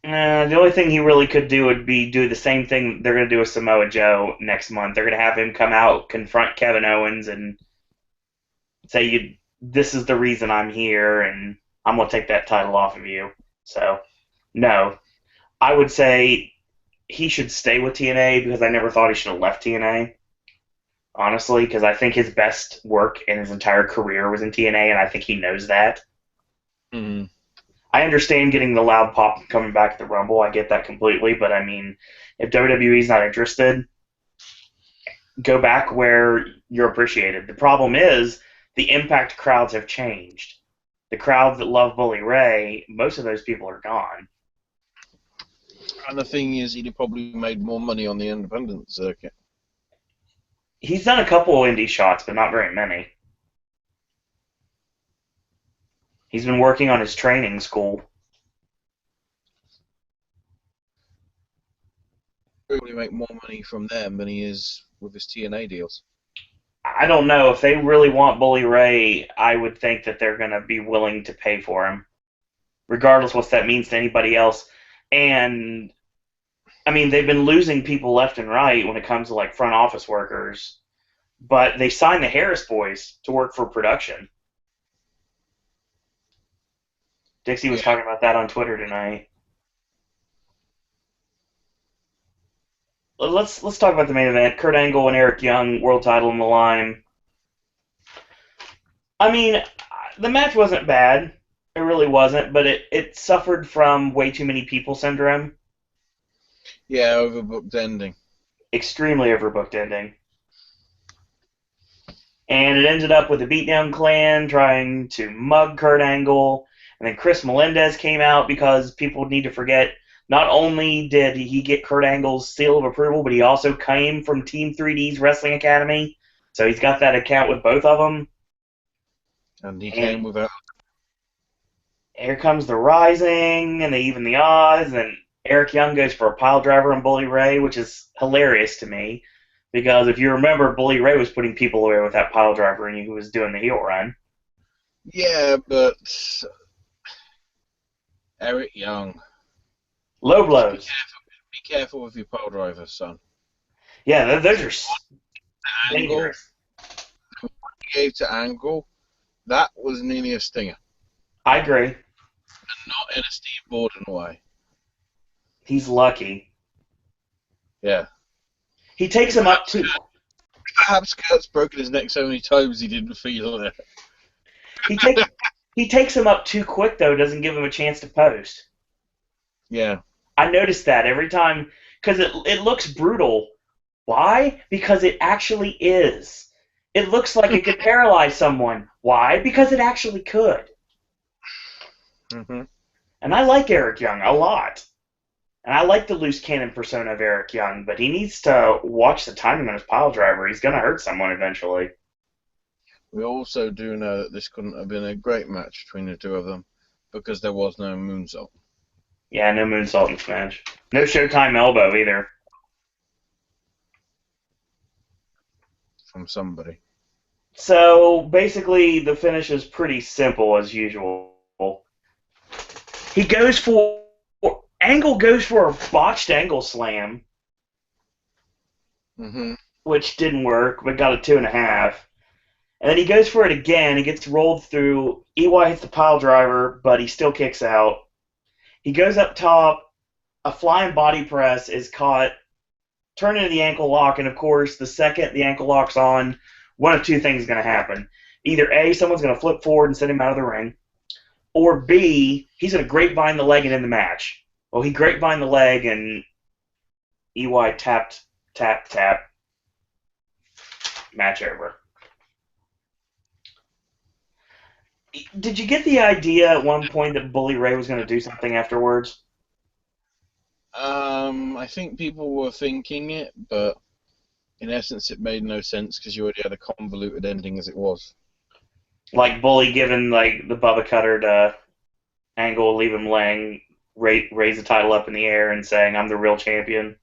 The only thing he really could do would be do the same thing they're going to do with Samoa Joe next month. They're going to have him come out, confront Kevin Owens, and say, this is the reason I'm here, and I'm going to take that title off of you. So, no. I would say he should stay with TNA because I never thought he should have left TNA. honestly, because I think his best work in his entire career was in TNA, and I think he knows that. Mm. I understand getting the loud pop and coming back at the Rumble. I get that completely, but I mean, if WWE's not interested, go back where you're appreciated. The problem is the Impact crowds have changed. The crowds that love Bully Ray, most of those people are gone. And the thing is, he'd have probably made more money on the independent circuit. He's done a couple indie shots, but not very many. He's been working on his training school. Probably make more money from them than he is with his TNA deals. I don't know. If they really want Bully Ray, I would think that they're going to be willing to pay for him, regardless what that means to anybody else. And, I mean, they've been losing people left and right when it comes to, like, front office workers. But they signed the Harris boys to work for production. Dixie was Yeah. talking about that on Twitter tonight. Let's talk about the main event. Kurt Angle and Eric Young, world title on the line. I mean, the match wasn't bad. It really wasn't, but it suffered from way too many people syndrome. Yeah, overbooked ending. Extremely overbooked ending. And it ended up with the Beatdown Clan trying to mug Kurt Angle. And then Chris Melendez came out because people need to forget not only did he get Kurt Angle's seal of approval, but he also came from Team 3D's Wrestling Academy. So he's got that account with both of them. And he And came without. here comes the Rising, and they even the odds, and Eric Young goes for a pile driver on Bully Ray, which is hilarious to me. Because if you remember, Bully Ray was putting people away with that pile driver, and he was doing the heel run. Yeah, but Eric Young. Low Be blows. careful. Be careful with your pile drivers, son. Yeah, those are Angle dangerous. he gave to Angle, that was nearly a stinger. I agree. Not in a Steve Borden way. He's lucky. Yeah. He takes him up too. Perhaps Kurt's broken his neck so many times he didn't feel it. He takes him up too quick though. Doesn't give him a chance to post. Yeah. I noticed that every time because it looks brutal. Why? Because it actually is. It looks like it could paralyze someone. Why? Because it actually could. Mm-hmm. And I like Eric Young a lot. And I like the loose cannon persona of Eric Young, but he needs to watch the timing on his pile driver. He's going to hurt someone eventually. We also do know that this couldn't have been a great match between the two of them because there was no moonsault. Yeah, no moonsault in this match. No Showtime elbow either. From somebody. So basically, the finish is pretty simple as usual. He goes for Angle goes for a botched angle slam, Mm-hmm. which didn't work, but got a 2.5. And then he goes for it again. He gets rolled through. EY hits the pile driver, but he still kicks out. He goes up top. A flying body press is caught, turned into the ankle lock, and of course, the second the ankle lock's on, one of two things is going to happen. Either A, someone's going to flip forward and send him out of the ring, or B, he's going to grapevine the leg and end the match. Well, he grapevine the leg, and EY tapped, tap, tap. Match over. Did you get the idea at one point that Bully Ray was going to do something afterwards? I think people were thinking it, but in essence it made no sense because you already had a convoluted ending as it was. Like Bully giving like the Bubba Cutter to Angle, leave him laying, raise the title up in the air and saying, I'm the real champion.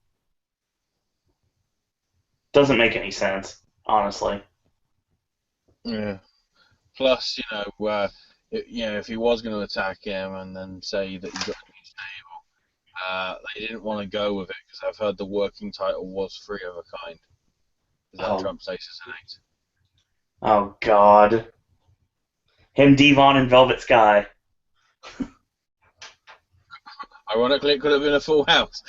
Doesn't make any sense, honestly. Yeah. Plus, if he was going to attack him and then say that he got a new stable, they didn't want to go with it because I've heard the working title was Free of a Kind. Is that Trump's Aces and Eights? Oh, God. Him, Devon, and Velvet Sky. Ironically, it could have been a full house.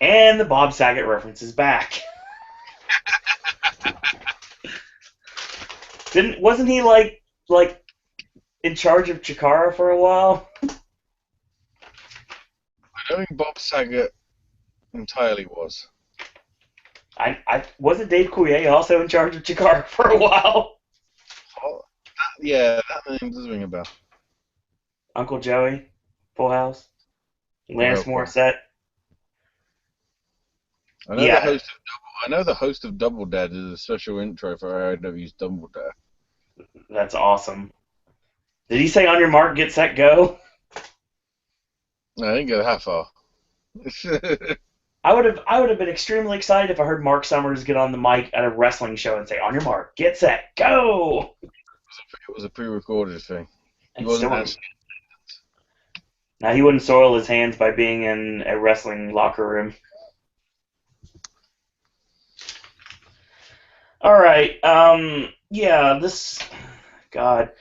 And the Bob Saget reference is back. Wasn't he like in charge of Chikara for a while? I don't think Bob Saget entirely was. I wasn't Dave Coulier also in charge of Chikara for a while? Oh, yeah, that name does ring a bell. Uncle Joey, Full House, Lannis Well, Morissette. I know the Yeah, host of Double Dare did a special intro for AIW's Double Dare. that's awesome. Did he say on your mark, get set, go? I didn't go that far. I would have been extremely excited if I heard Mark Summers get on the mic at a wrestling show and say, on your mark, get set, go! It was a pre-recorded thing. He And wasn't still, actually. now he wouldn't soil his hands by being in a wrestling locker room. All right. Yeah. God.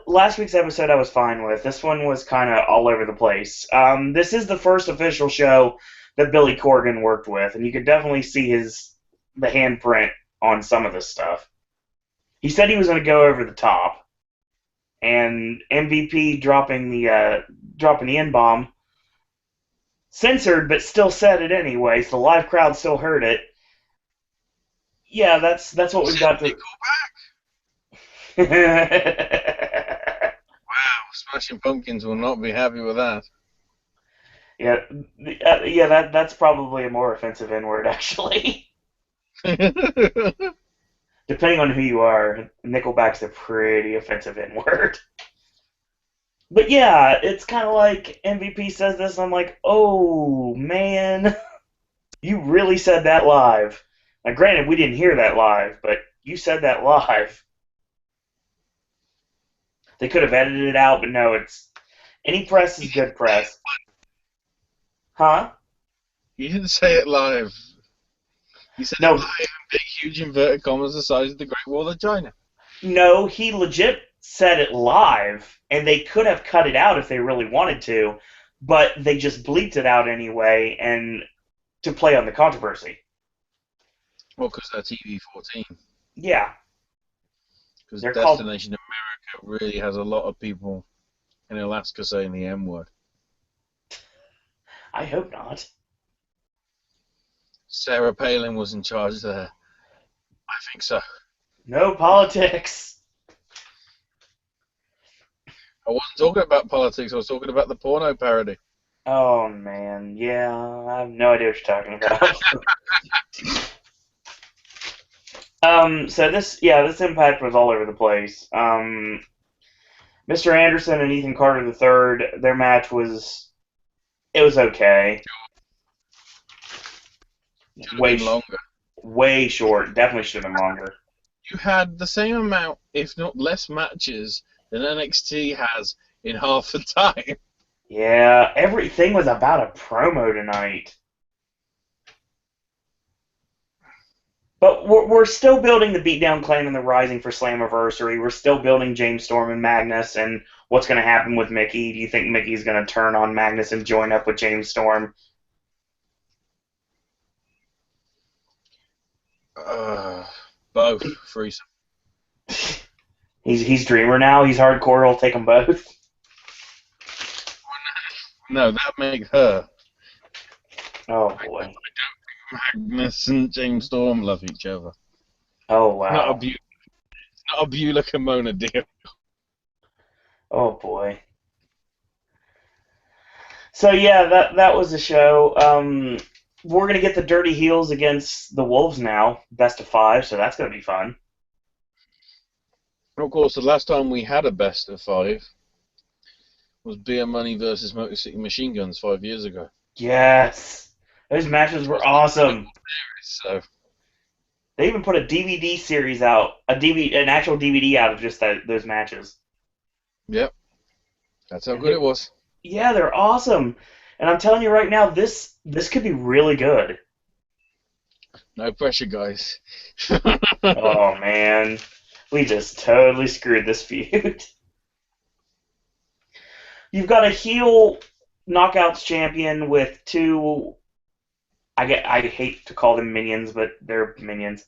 Last week's episode I was fine with. This one was kind of all over the place. This is the first official show that Billy Corgan worked with, and you could definitely see the handprint on some of this stuff. He said he was going to go over the top, and MVP dropping the N-bomb, censored but still said it anyway. So the live crowd still heard it. Yeah, that's what we've got to. Wow, Smashing Pumpkins will not be happy with that. Yeah, that's probably a more offensive N-word, actually. Depending on who you are, Nickelback's a pretty offensive N-word. But yeah, it's kind of like MVP says this, and I'm like, oh, man, you really said that live. Now, granted, we didn't hear that live, but you said that live. They could have edited it out, but no, any press is good press. Huh? You didn't say it live. You said No, it live in big, huge inverted commas the size of the Great Wall of China. no, he legit said it live, and they could have cut it out if they really wanted to, but they just bleeped it out anyway, and to play on the controversy. Well, because they're TV-14. Yeah, Because they're called. Destination America really has a lot of people in Alaska saying the M word. I hope not. Sarah Palin was in charge there. I think so. No politics. I wasn't talking about politics, I was talking about the porno parody. Oh man, yeah, I have no idea what you're talking about. So this Impact was all over the place. Mr. Anderson and Ethan Carter III, their match was okay. Should have been longer. Way short. Definitely should have been longer. You had the same amount, if not less, matches than NXT has in half the time. Yeah, everything was about a promo tonight. But we're still building the Beatdown Clan and the Rising for Slammiversary. We're still building James Storm and Magnus and what's going to happen with Mickey. Do you think Mickey's going to turn on Magnus and join up with James Storm? Both. Threesome. He's Dreamer now. He's hardcore. He'll take them both. No, that makes her. Oh boy. Magnus and James Storm love each other. Oh wow. It's not a Beulah Kimona deal. Oh boy. So yeah, that was the show. We're gonna get the Dirty Heels against the Wolves now, best of 5. So that's gonna be fun. Of course, the last time we had a best of 5 was Beer Money versus Motor City Machine Guns 5 years ago. Yes, those matches were awesome. So they even put a DVD series out, an actual DVD out of just those matches. Yep, that's how good it was. Yeah, they're awesome, and I'm telling you right now, this could be really good. No pressure, guys. Oh man, we just totally screwed this feud. You've got a heel Knockouts champion with 2. I hate to call them minions, but they're minions.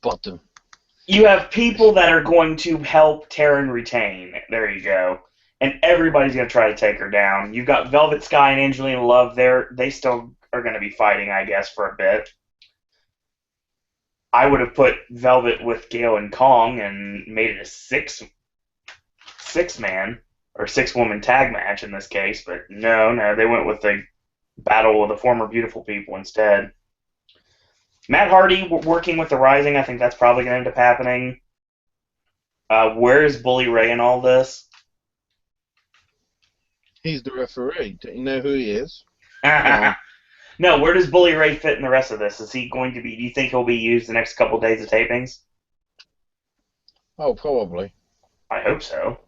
Bottom. You have people that are going to help Taryn retain. There you go. And everybody's going to try to take her down. You've got Velvet Sky and Angelina Love there. They still are going to be fighting, I guess, for a bit. I would have put Velvet with Gale and Kong and made it a six-man or six-woman tag match in this case, but no, they went with the battle of the former beautiful people instead. Matt Hardy working with the Rising, I think that's probably going to end up happening. Where is Bully Ray in all this? He's the referee. Don't you know who he is? No, where does Bully Ray fit in the rest of this? Is he going to be? Do you think he'll be used the next couple days of tapings? Oh, probably. I hope so.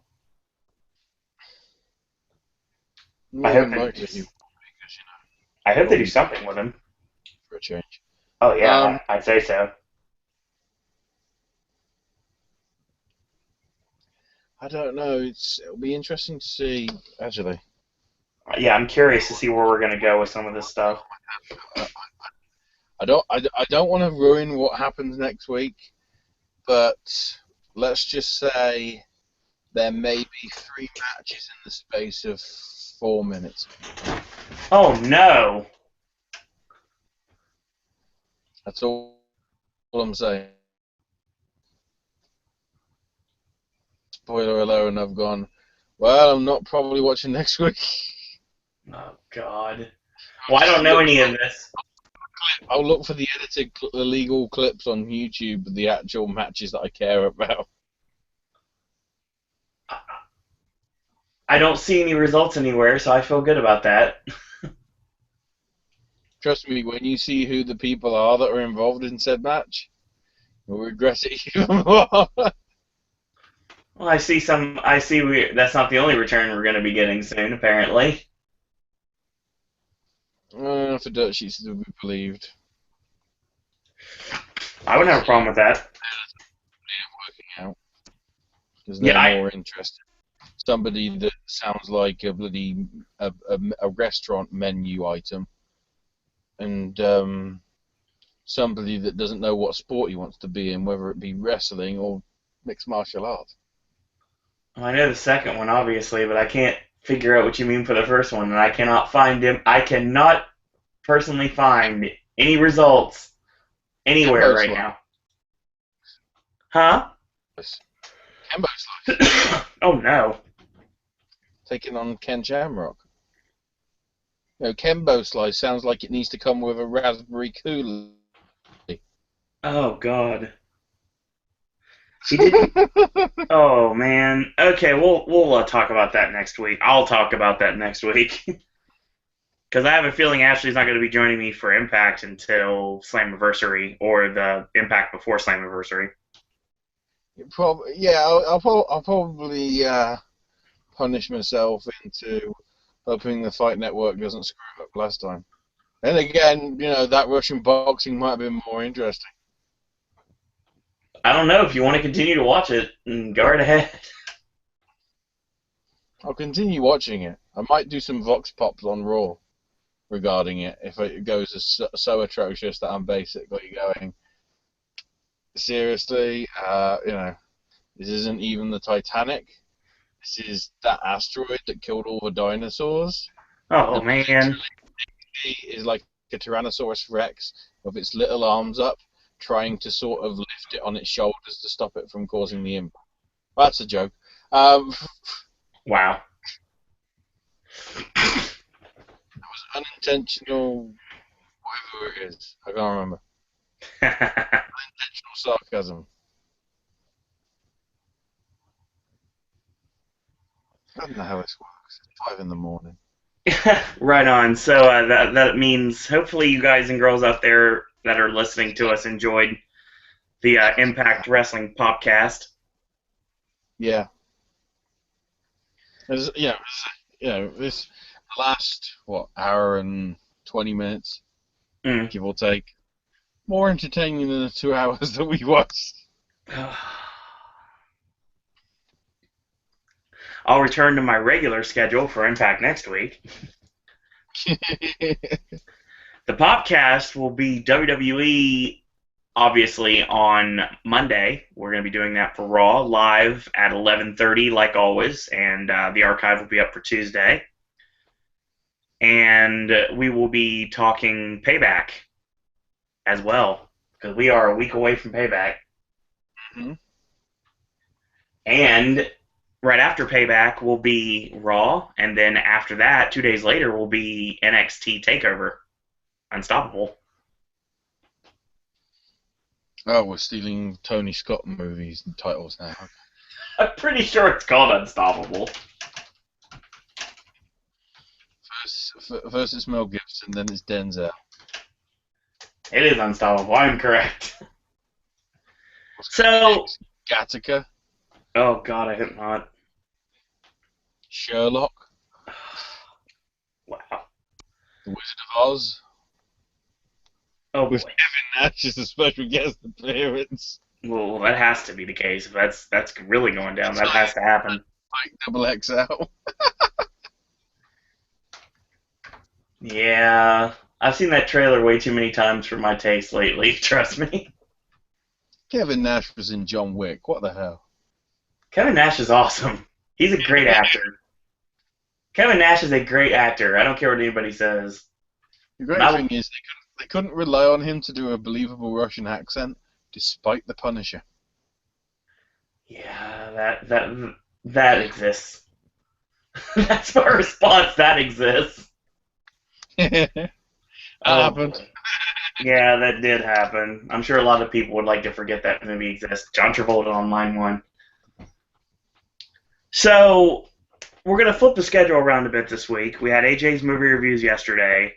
More than likely he will, because, I hope they do something with him. For a change. Oh, yeah, I'd say so. I don't know. It'll be interesting to see, actually. Yeah, I'm curious to see where we're going to go with some of this stuff. I don't want to ruin what happens next week, but let's just say there may be 3 matches in the space of 4 minutes. Oh, no. That's all I'm saying. Spoiler alert, and I've gone, well, I'm not probably watching next week. Oh, God. Well, I don't know any of this. I'll look for the edited illegal clips on YouTube of the actual matches that I care about. I don't see any results anywhere, so I feel good about that. Trust me, when you see who the people are that are involved in said match, you'll regret it even more. Well, I see that's not the only return we're going to be getting soon, apparently. For dirt sheets to be believed. I wouldn't have a problem with that. Working out. Because they're more interested. Somebody that sounds like a bloody a restaurant menu item, and somebody that doesn't know what sport he wants to be in, whether it be wrestling or mixed martial arts. Well, I know the second one, obviously, but I can't figure out what you mean for the first one, and I cannot find him. I cannot personally find any results anywhere right now. Huh? Kembo Slice. Oh, no. Taking on Ken Shamrock. Kembo Slice sounds like it needs to come with a raspberry Kool-Aid. Oh, God. He did. Oh, man. Okay, we'll talk about that next week. I'll talk about that next week. Because I have a feeling Ashley's not going to be joining me for Impact until Slammiversary, or the Impact before Slammiversary. I'll probably punish myself into hoping the Fight Network doesn't screw it up last time. And again, that Russian boxing might have been more interesting. I don't know. If you want to continue to watch it, go right ahead. I'll continue watching it. I might do some Vox Pops on Raw regarding it if it goes so atrocious that I'm basically going, seriously, this isn't even the Titanic. This is that asteroid that killed all the dinosaurs. Oh, man. It is like a Tyrannosaurus Rex with its little arms up, trying to sort of lift it on its shoulders to stop it from causing the impact. Well, that's a joke. Wow. That was unintentional, whatever it is. I can't remember. Unintentional sarcasm. I don't know how this works. It's 5 in the morning. Right on. So that means hopefully you guys and girls out there that are listening to us enjoyed the Impact Wrestling Popcast. Yeah. This last hour and 20 minutes, give or take, more entertaining than the 2 hours that we watched. I'll return to my regular schedule for Impact next week. The Popcast will be WWE obviously on Monday, we're going to be doing that for Raw live at 11:30, like always, and the archive will be up for Tuesday. And we will be talking Payback as well, because we are a week away from Payback. Hmm. And right after Payback will be Raw, and then after that, 2 days later, will be NXT Takeover, Unstoppable. Oh, we're stealing Tony Scott movies and titles now. I'm pretty sure it's called Unstoppable. First it's Mel Gibson, then it's Denzel. It is Unstoppable. I'm correct. What's going to be So, next? Gattaca, oh god, I hope not. Sherlock, Wow. The Wizard of Oz, Oh with boy. Kevin Nash as a special guest appearance. Well, that has to be the case. If that's really going down. That has to happen. Like double XL. Yeah, I've seen that trailer way too many times for my taste lately. Trust me. Kevin Nash was in John Wick. What the hell? Kevin Nash is awesome. He's a great actor. Kevin Nash is a great actor. I don't care what anybody says. The great I, thing is they couldn't rely on him to do a believable Russian accent, despite the Punisher. yeah, that exists. That's my response. That exists. That Oh happened. boy. Yeah, that did happen. I'm sure a lot of people would like to forget that movie exists. John Travolta on line one. So we're gonna flip the schedule around a bit this week. We had AJ's movie reviews yesterday.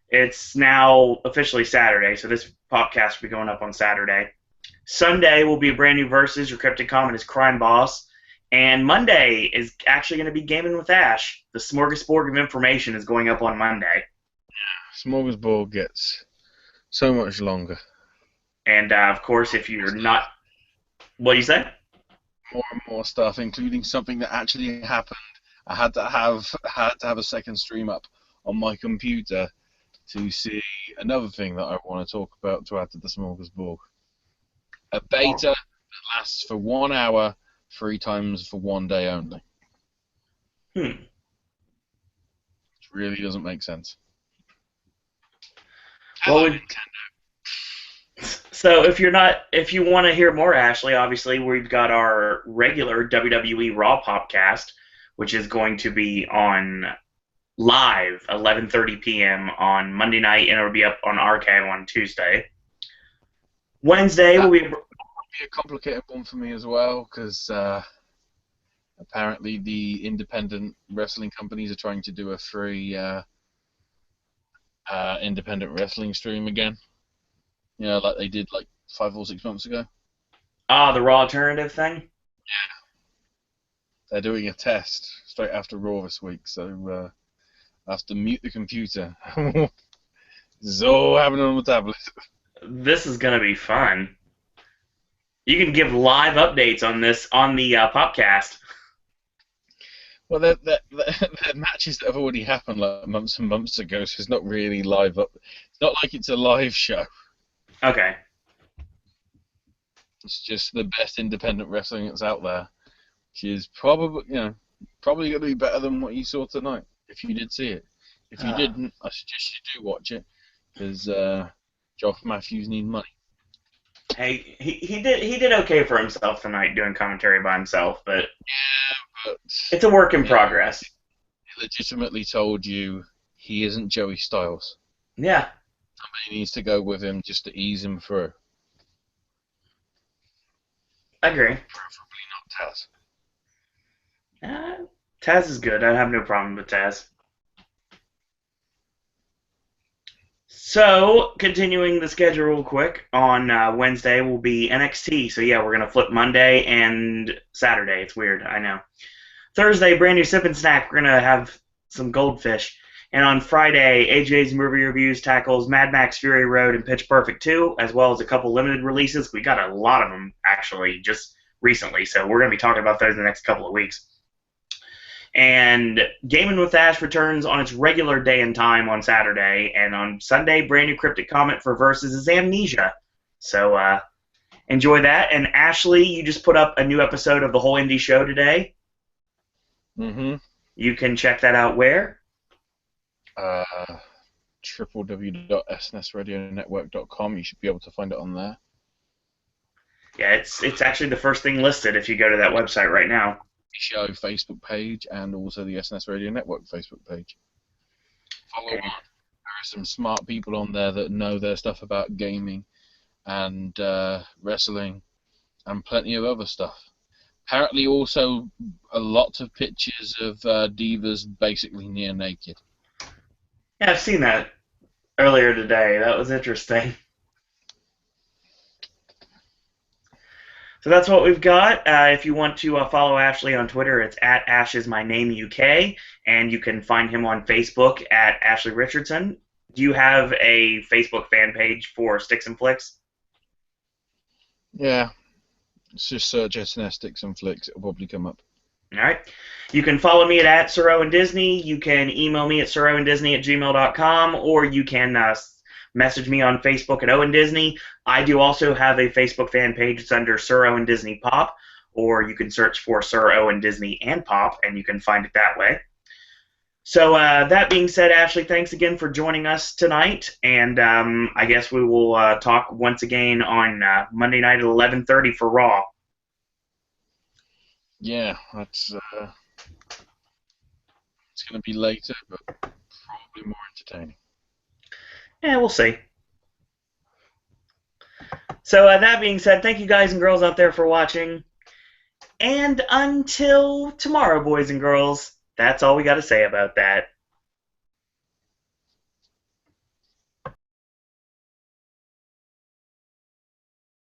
It's now officially Saturday, so this podcast will be going up on Saturday. Sunday will be a brand new versus. Your Cryptic Comment is Crime Boss. And Monday is actually going to be Gaming with Ash. The smorgasbord of information is going up on Monday. Smorgasbord gets so much longer. And, of course, if you're not... What do you say? More and more stuff, including something that actually happened. I had to have a second stream up on my computer to see another thing that I want to talk about to add to the smorgasbord. A beta that lasts for 1 hour, 3 times for 1 day only. Hmm. Which really doesn't make sense. Well, so if you want to hear more Ashley, obviously we've got our regular WWE Raw Popcast, which is going to be on live 11:30 p.m. on Monday night, and it'll be up on archive on Tuesday. Wednesday will be a complicated one for me as well, because apparently the independent wrestling companies are trying to do a free independent wrestling stream again. You know, like they did like 5 or 6 months ago. the Raw Alternative thing. Yeah. They're doing a test straight after Raw this week, so I have to mute the computer. This is all happening on the tablet. This is gonna be fun. You can give live updates on this on the Popcast. Well, they're matches that have already happened like months and months ago, so it's not really live up. It's not like it's a live show. Okay. It's just the best independent wrestling that's out there, which is probably going to be better than what you saw tonight, if you did see it. If you didn't, I suggest you do watch it, because Josh Matthews needs money. Hey, he did okay for himself tonight doing commentary by himself, but yeah, but it's a work in progress. He legitimately told you he isn't Joey Styles. Yeah. Somebody needs to go with him just to ease him through. I agree. Preferably Taz. not Taz is good. I have no problem with Taz. So, continuing the schedule real quick, on Wednesday will be NXT. So, yeah, we're going to flip Monday and Saturday. It's weird, I know. Thursday, brand new Sip and Snack. We're going to have some goldfish. And on Friday, AJ's movie reviews tackles Mad Max Fury Road and Pitch Perfect 2, as well as a couple limited releases. We got a lot of them, actually, just recently. So, we're going to be talking about those in the next couple of weeks. And Gaming with Ash returns on its regular day and time on Saturday, and on Sunday, brand new Cryptic Comment for Versus is Amnesia. So enjoy that. And Ashley, you just put up a new episode of the Whole Indie Show today. Mm-hmm. You can check that out where? www.snsradionetwork.com. You should be able to find it on there. Yeah, it's actually the first thing listed if you go to that website right now. Show Facebook page and also the SNS Radio Network Facebook page. Follow on. There are some smart people on there that know their stuff about gaming and wrestling and plenty of other stuff. Apparently also a lot of pictures of divas basically near naked. Yeah, I've seen that earlier today. That was interesting. So that's what we've got. If you want to follow Ashley on Twitter, it's at AshIsMyNameUK, and you can find him on Facebook at Ashley Richardson. Do you have a Facebook fan page for Sticks and Flicks? Yeah. It's just search SNS Sticks and Flicks. It'll probably come up. All right. You can follow me at Sir Owen Disney. You can email me at sirowen.disney@gmail.com, or you can message me on Facebook at Owen Disney. I do also have a Facebook fan page. It's under Sir Owen Disney Pop, or you can search for Sir Owen Disney and Pop, and you can find it that way. So that being said, Ashley, thanks again for joining us tonight, and I guess we will talk once again on Monday night at 11:30 for Raw. Yeah, that's it's going to be later, but probably more entertaining. Yeah, we'll see. So that being said, thank you guys and girls out there for watching. And until tomorrow, boys and girls, that's all we got to say about that.